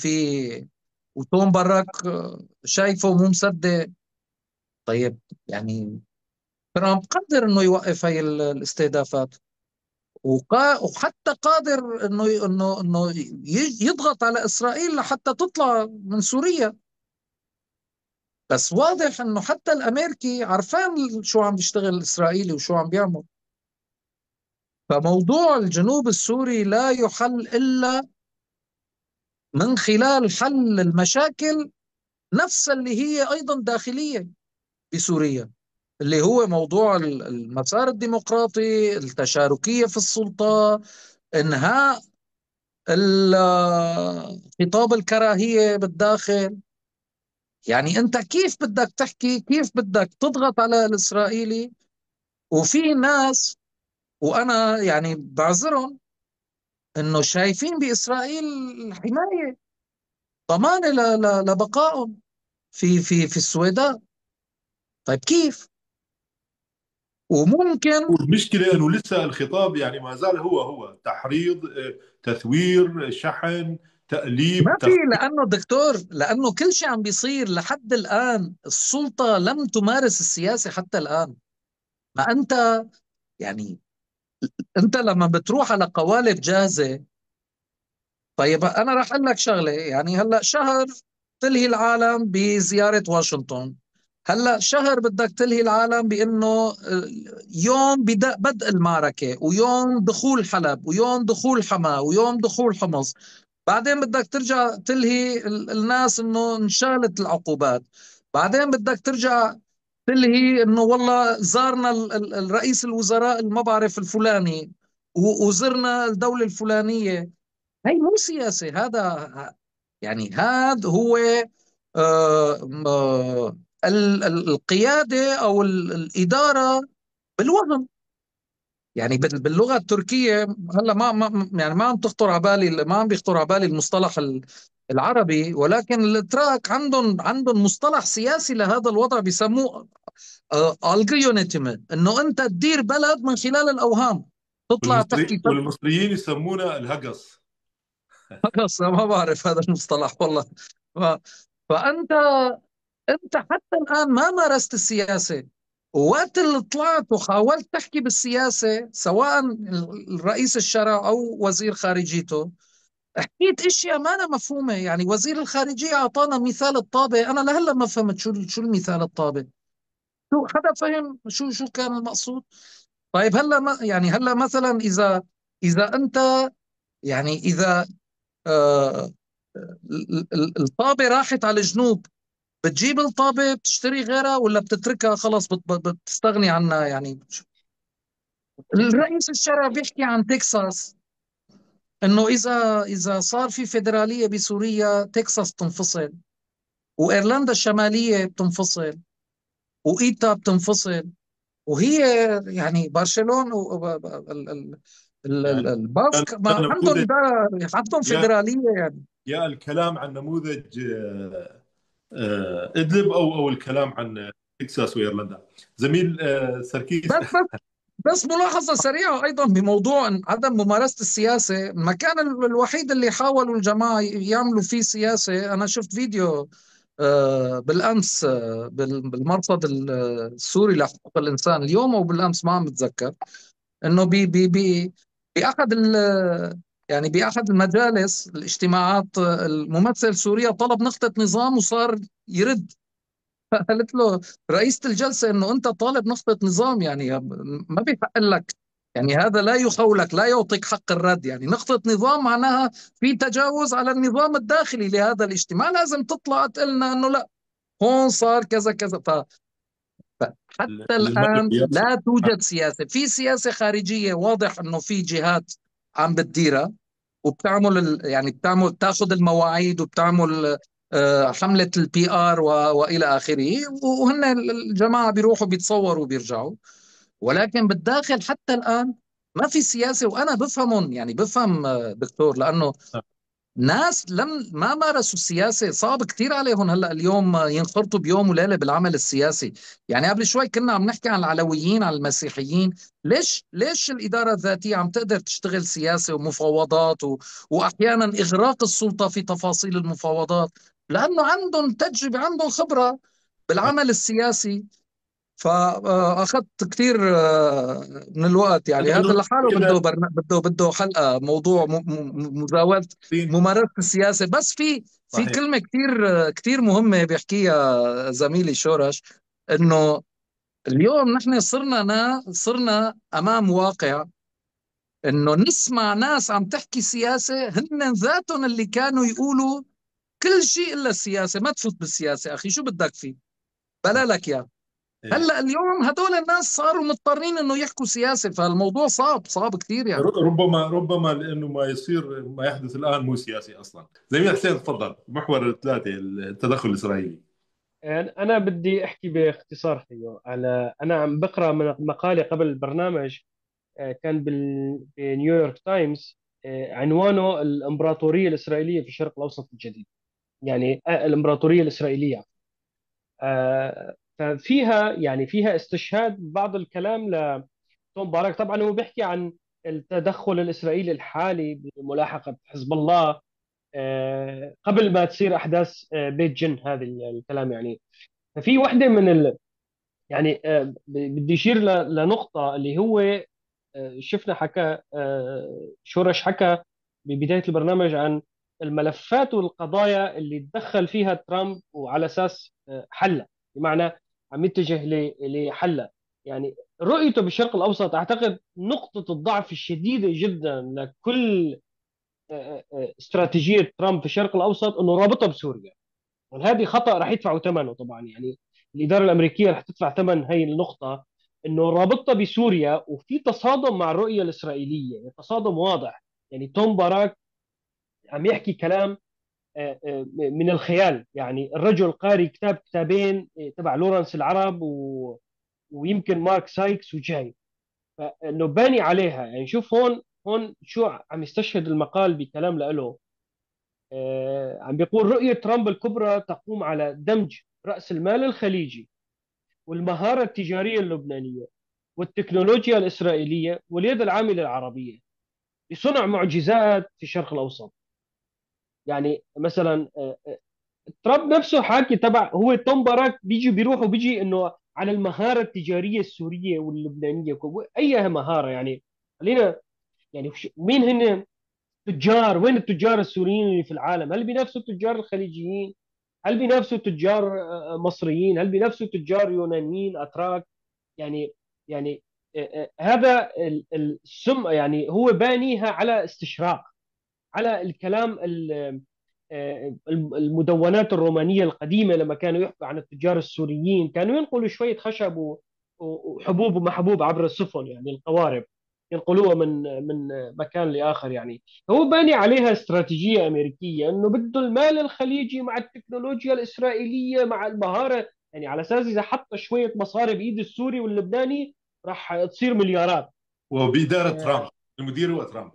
وتون براك شايفه مو مصدق. طيب يعني ترامب قادر انه يوقف هاي الاستهدافات، وحتى قادر انه يضغط على اسرائيل لحتى تطلع من سوريا. بس واضح انه حتى الامريكي عرفان شو عم بيشتغل الاسرائيلي وشو عم بيعمل. فموضوع الجنوب السوري لا يحل الا من خلال حل المشاكل نفسها اللي هي ايضا داخليه بسوريا، اللي هو موضوع المسار الديمقراطي، التشاركيه في السلطه، انهاء خطاب الكراهيه بالداخل. يعني انت كيف بدك تحكي، كيف بدك تضغط على الاسرائيلي، وفي ناس، وانا يعني بعذرهم، انه شايفين باسرائيل حمايه، ضمانه لبقائهم في السويداء. طيب كيف؟ وممكن والمشكلة أنه لسه الخطاب يعني ما زال هو تحريض، تثوير، شحن، ما تأليب، في، لانه دكتور، لانه كل شيء عم بيصير لحد الان السلطه لم تمارس السياسه حتى الان. ما انت يعني انت لما بتروح على قوالب جاهزه. طيب انا راح اقول لك شغله، يعني هلا شهر تلهي العالم بزياره واشنطن، هلا شهر بدك تلهي العالم بانه يوم بدء المعركه، ويوم دخول حلب، ويوم دخول حما، ويوم دخول حمص. بعدين بدك ترجع تلهي الناس انه انشالت العقوبات. بعدين بدك ترجع تلهي انه والله زارنا الرئيس الوزراء ما بعرف الفلاني، وزرنا الدولة الفلانية. هي مو سياسة، هذا يعني هذا هو القيادة أو الإدارة بالوهم. يعني باللغة التركية هلا يعني ما عم تخطر على بالي، ما عم بيخطر على بالي المصطلح العربي، ولكن الاتراك عندهم مصطلح سياسي لهذا الوضع بيسموه الجيونيتم، انه انت تدير بلد من خلال الاوهام، تطلع تحكي والمصريين يسمونه الهجس. خلص ما بعرف هذا المصطلح والله. ف... فانت حتى الان ما مارست السياسه. وقت اللي طلعت وحاولت تحكي بالسياسه، سواء الرئيس الشرع او وزير خارجيته، حكيت اشياء ما أنا مفهومه. يعني وزير الخارجيه اعطانا مثال الطابه، انا لهلا ما فهمت شو المثال الطابه. شو حدا فهم شو كان المقصود؟ طيب هلا يعني هلا مثلا اذا انت يعني اذا آه الطابه راحت على الجنوب، بتجيب الطابة بتشتري غيرها ولا بتتركها خلص بتستغني عنها؟ يعني الرئيس الشرع بيحكي عن تكساس، انه اذا صار في فيدرالية بسوريا تكساس تنفصل، وايرلندا الشمالية بتنفصل، وايتا بتنفصل. وهي يعني برشلونة يعني الباسك ما كان عندهم نموذج، عندهم يا فيدرالية يعني. يا الكلام عن نموذج إدلب، أو الكلام عن تكساس وإيرلندا. زميل سركيس. بس بس ملاحظة سريعة أيضا بموضوع عدم ممارسة السياسة. المكان الوحيد اللي حاولوا الجماعة يعملوا فيه سياسة، أنا شفت فيديو بالأمس بالمرصد السوري لحقوق الإنسان اليوم أو بالأمس ما عم بتذكر، إنه بي بأحد يعني بأحد المجالس الاجتماعات الممثل السوري طلب نقطة نظام وصار يرد. قالت له رئيسة الجلسة انه انت طالب نقطة نظام، يعني ما بيحق لك، يعني هذا لا يخولك، لا يعطيك حق الرد. يعني نقطة نظام معناها في تجاوز على النظام الداخلي لهذا الاجتماع، لازم تطلع تقلنا انه لا، هون صار كذا كذا. فحتى للمغرب الآن ياسر. لا توجد سياسة، في سياسة خارجية واضح انه في جهات عم بتديرها وبتعمل يعني بتعمل تاخذ المواعيد وبتعمل حملة البي ار والى اخره، وهن الجماعة بيروحوا بيتصوروا وبيرجعوا. ولكن بالداخل حتى الان ما في سياسة. وانا بفهمهم، يعني بفهم دكتور، لانه ناس ما مارسوا السياسة، صعب كثير عليهم هلأ اليوم ينخرطوا بيوم وليلة بالعمل السياسي. يعني قبل شوي كنا عم نحكي عن العلويين، عن المسيحيين. ليش الإدارة الذاتية عم تقدر تشتغل سياسة ومفاوضات وأحيانا إغراق السلطة في تفاصيل المفاوضات؟ لأنه عندهم تجربة، عندهم خبرة بالعمل السياسي. فأخذت كثير من الوقت. يعني هذا لحاله كده بده حلقة، موضوع مزاولة ممارسة السياسة. بس في صحيح. كلمة كثير مهمة بيحكيها زميلي شورش، إنه اليوم نحن صرنا أمام واقع إنه نسمع ناس عم تحكي سياسة، هن ذاتهم اللي كانوا يقولوا كل شيء إلا السياسة، ما تفوت بالسياسة أخي، شو بدك فيه، بلا لك يا. إيه. هلا اليوم هدول الناس صاروا مضطرين انه يحكوا سياسه، فالموضوع صعب كثير يعني. ربما لانه ما يصير، ما يحدث الان مو سياسي اصلا. زميل حسين تفضل، محور ثلاثة، التدخل الاسرائيلي. أنا بدي أحكي باختصار فيه على، أنا عم بقرأ من مقالة قبل البرنامج، كان بنيويورك تايمز، عنوانه الإمبراطورية الإسرائيلية في الشرق الأوسط الجديد. يعني الإمبراطورية الإسرائيلية. ففيها يعني فيها استشهاد بعض الكلام لتوم بارك. طبعا هو بيحكي عن التدخل الإسرائيلي الحالي بملاحقة حزب الله قبل ما تصير أحداث بيت جن، هذا الكلام يعني. ففي وحدة من يعني بدي أشير لنقطة اللي هو شفنا حكى شورش حكى ببداية البرنامج عن الملفات والقضايا اللي تدخل فيها ترامب وعلى أساس حلها، بمعنى عم يتجه لحلها. يعني رؤيته بالشرق الأوسط أعتقد نقطة الضعف الشديدة جدا لكل استراتيجية ترامب في الشرق الأوسط أنه رابطها بسوريا. وهذه خطأ راح يدفعوا ثمنه طبعا. يعني الإدارة الأمريكية راح تدفع ثمن هي النقطة، انه رابطها بسوريا وفي تصادم مع الرؤيه الاسرائيليه، يعني تصادم واضح. يعني توم باراك عم يحكي كلام من الخيال. يعني الرجل قاري كتاب كتابين تبع لورنس العرب ويمكن مارك سايكس وجاي، فانه باني عليها. يعني شوف هون شو عم يستشهد المقال بكلام له. عم بيقول رؤيه ترامب الكبرى تقوم على دمج راس المال الخليجي والمهاره التجاريه اللبنانيه والتكنولوجيا الإسرائيلية واليد العاملة العربية لصنع معجزات في الشرق الأوسط. يعني مثلا ترامب نفسه حاكي تبع، هو توم باراك بيجي بيروح وبيجي انه على المهارة التجارية السورية واللبنانية، اي مهارة يعني. خلينا يعني مين هن تجار، وين التجار السوريين اللي في العالم؟ هل بينافسوا التجار الخليجيين؟ هل بينافسوا تجار مصريين؟ هل بينافسوا تجار يونانيين اتراك؟ يعني يعني هذا السم يعني هو بانيها على استشراق، على الكلام المدونات الرومانية القديمة لما كانوا يحكوا عن التجار السوريين كانوا ينقلوا شوية خشب وحبوب ومحبوب عبر السفن، يعني القوارب ينقلوها من مكان لآخر. يعني هو باني عليها استراتيجية أمريكية أنه بده المال الخليجي مع التكنولوجيا الإسرائيلية مع المهارة، يعني على أساس إذا حط شوية مصاري بإيد السوري واللبناني راح تصير مليارات. وبإدارة ترامب، المدير هو ترامب.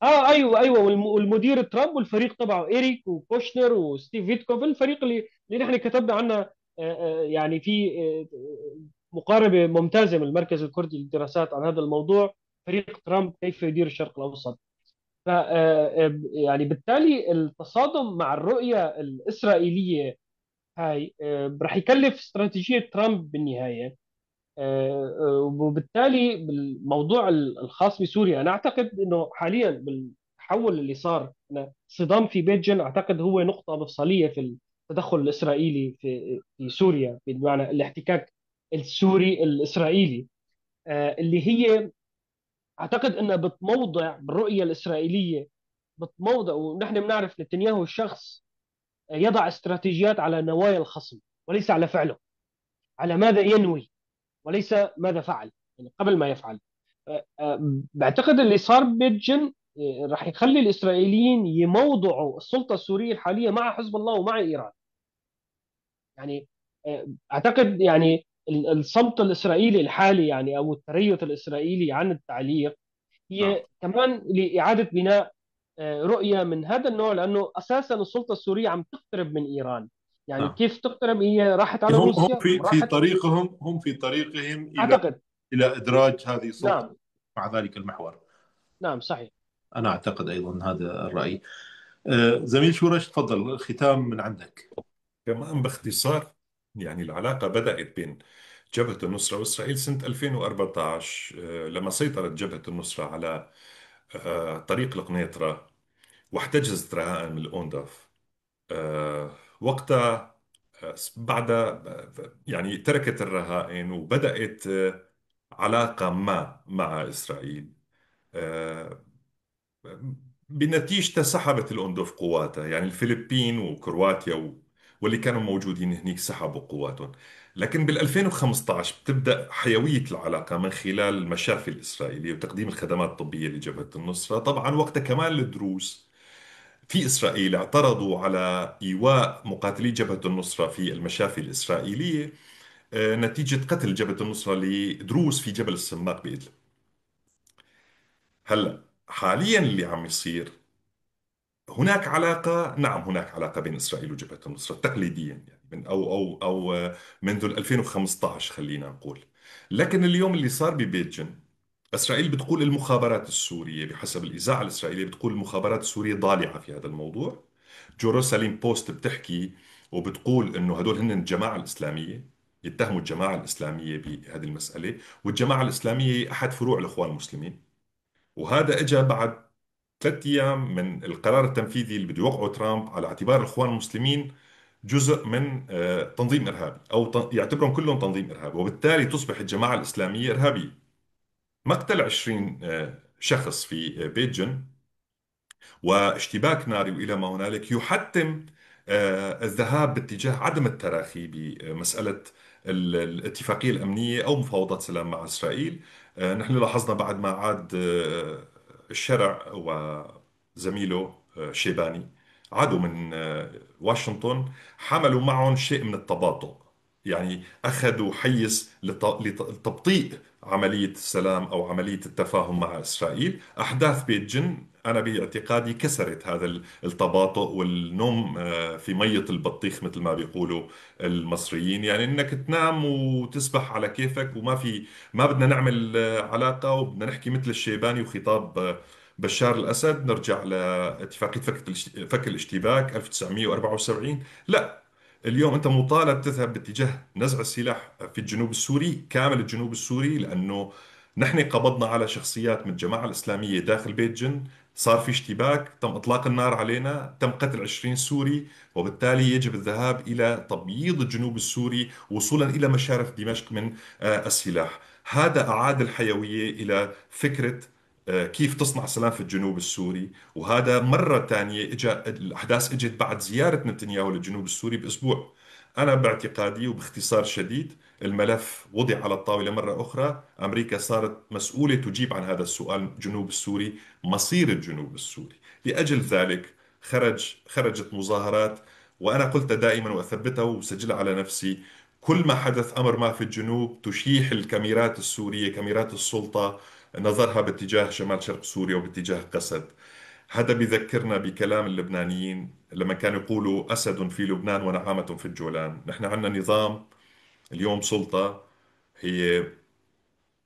ايوه والمدير ترامب والفريق تبعه ايريك وكوشنر وستيف فيتكوف، الفريق اللي نحن كتبنا عنه يعني في مقاربه ممتازه من المركز الكردي للدراسات عن هذا الموضوع، فريق ترامب كيف يدير الشرق الاوسط. ف يعني بالتالي التصادم مع الرؤيه الاسرائيليه هاي راح يكلف استراتيجيه ترامب بالنهايه. وبالتالي بالموضوع الخاص بسوريا انا اعتقد انه حاليا بالتحول اللي صار، أنا صدام في بيت جن اعتقد هو نقطه مفصليه في التدخل الاسرائيلي في سوريا، بمعنى الاحتكاك السوري الاسرائيلي اللي هي اعتقد انها بتموضع بالرؤيه الاسرائيليه، بتموضع. ونحن بنعرف نتنياهو الشخص يضع استراتيجيات على نوايا الخصم وليس على فعله، على ماذا ينوي وليس ماذا فعل، يعني قبل ما يفعل. بعتقد اللي صار ببيت جن راح يخلي الإسرائيليين يموضعوا السلطة السورية الحالية مع حزب الله ومع إيران. يعني أعتقد يعني الصمت الإسرائيلي الحالي يعني أو التريث الإسرائيلي عن التعليق نعم. هي كمان لإعادة بناء رؤية من هذا النوع، لأنه أساسا السلطة السورية عم تقترب من إيران. يعني نعم. كيف تقترب؟ هي راحت على هم روسيا في وراحت. طريقهم، هم في طريقهم الى أعتقد. ادراج هذه السلطه نعم. مع ذلك المحور. نعم صحيح. انا اعتقد ايضا هذا الراي. زميل شورش، تفضل الختام من عندك. كمان باختصار، يعني العلاقة بدأت بين جبهة النصرة وإسرائيل سنة 2014، لما سيطرت جبهة النصرة على طريق القنيطرة واحتجزت رهائن من الأونداف. وقتها بعد يعني تركت الرهائن وبدأت علاقة ما مع إسرائيل. آه، بنتيجة سحبت الأندف قواتها، يعني الفلبين وكرواتيا واللي كانوا موجودين هناك سحبوا قواتهم. لكن بال 2015 بتبدأ حيوية العلاقة من خلال المشافي الإسرائيلية وتقديم الخدمات الطبية لجبهة النصرة. طبعا وقتها كمان الدروز في إسرائيل اعترضوا على إيواء مقاتلي جبهة النصرة في المشافي الإسرائيلية، نتيجة قتل جبهة النصرة لدروز في جبل السماق بإدلب. هلا حاليا اللي عم يصير، هناك علاقة، نعم هناك علاقة بين إسرائيل وجبهة النصرة تقليديا، يعني من أو منذ 2015 خلينا نقول. لكن اليوم اللي صار ببيت جن، إسرائيل بتقول المخابرات السورية بحسب الإذاعة الإسرائيلية بتقول المخابرات السورية ضالعة في هذا الموضوع. جيروساليم بوست بتحكي وبتقول إنه هدول هن الجماعة الإسلامية، يتهموا الجماعة الإسلامية بهذه المسألة، والجماعة الإسلامية أحد فروع الإخوان المسلمين. وهذا اجى بعد 3 أيام من القرار التنفيذي اللي بده يوقعه ترامب على اعتبار الإخوان المسلمين جزء من تنظيم إرهابي، أو يعتبرهم كلهم تنظيم إرهابي، وبالتالي تصبح الجماعة الإسلامية إرهابية. مقتل 20 شخص في بيت جن واشتباك ناري وإلى ما هنالك يحتم الذهاب باتجاه عدم التراخي بمسألة الاتفاقية الأمنية أو مفاوضات سلام مع إسرائيل. نحن لاحظنا بعد ما عاد الشرع وزميله شيباني عادوا من واشنطن، حملوا معهم شيء من التباطؤ، يعني أخذوا حيز لتبطيء عملية السلام أو عملية التفاهم مع إسرائيل. أحداث بيت جن أنا باعتقادي كسرت هذا التباطؤ والنوم في مية البطيخ مثل ما بيقولوا المصريين، يعني إنك تنام وتسبح على كيفك وما في، ما بدنا نعمل علاقة وبدنا نحكي مثل الشيباني وخطاب بشار الأسد نرجع لاتفاقية فك الاشتباك 1974. لا، اليوم أنت مطالب تذهب باتجاه نزع السلاح في الجنوب السوري كامل، الجنوب السوري، لأنه نحن قبضنا على شخصيات من الجماعة الإسلامية داخل بيت جن، صار في اشتباك، تم إطلاق النار علينا، تم قتل 20 سوري، وبالتالي يجب الذهاب إلى تبييض الجنوب السوري وصولا إلى مشارف دمشق من السلاح. هذا أعاد الحيوية إلى فكرة كيف تصنع سلام في الجنوب السوري. وهذا مرة ثانية الأحداث اجت بعد زيارة نتنياهو للجنوب السوري بأسبوع. أنا باعتقادي وباختصار شديد، الملف وضع على الطاولة مرة أخرى، أمريكا صارت مسؤولة تجيب عن هذا السؤال، الجنوب السوري، مصير الجنوب السوري. لأجل ذلك خرجت مظاهرات، وأنا قلت دائما وأثبتها وسجلها على نفسي: كل ما حدث أمر ما في الجنوب تشيح الكاميرات السورية، كاميرات السلطة، نظرها باتجاه شمال شرق سوريا وباتجاه قسد. هذا بذكرنا بكلام اللبنانيين لما كانوا يقولوا أسد في لبنان ونعامة في الجولان. نحن عندنا نظام اليوم، سلطة هي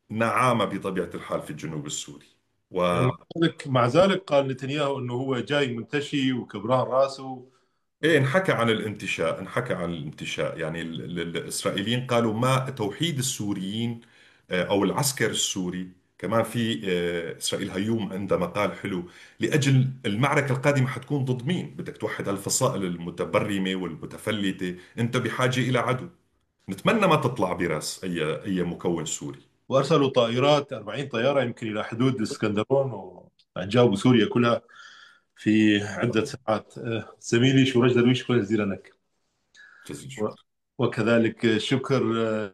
نعامة بطبيعة الحال في الجنوب السوري. و مع ذلك قال نتنياهو انه هو جاي منتشي وكبران راسه. ايه، انحكى عن الانتشاء، يعني الاسرائيليين قالوا ما توحيد السوريين او العسكر السوري. كمان في اسرائيل هيوم عندها مقال حلو: لاجل المعركه القادمه حتكون ضد مين؟ بدك توحد هالفصائل المتبرمه والمتفلته، انت بحاجه الى عدو. نتمنى ما تطلع براس اي مكون سوري. وارسلوا طائرات 40 طياره يمكن الى حدود الاسكندرون، وجاوبوا سوريا كلها في عده ساعات. زميلي شورج درويش، شكرا جزيلا لك. جزيل و- الشكر. وكذلك شكر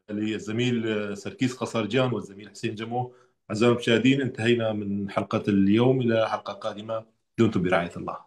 للزميل سركيس قصرجان والزميل حسين جمو. أعزائي المشاهدين، انتهينا من حلقة اليوم، إلى حلقة قادمة، دمتم برعاية الله.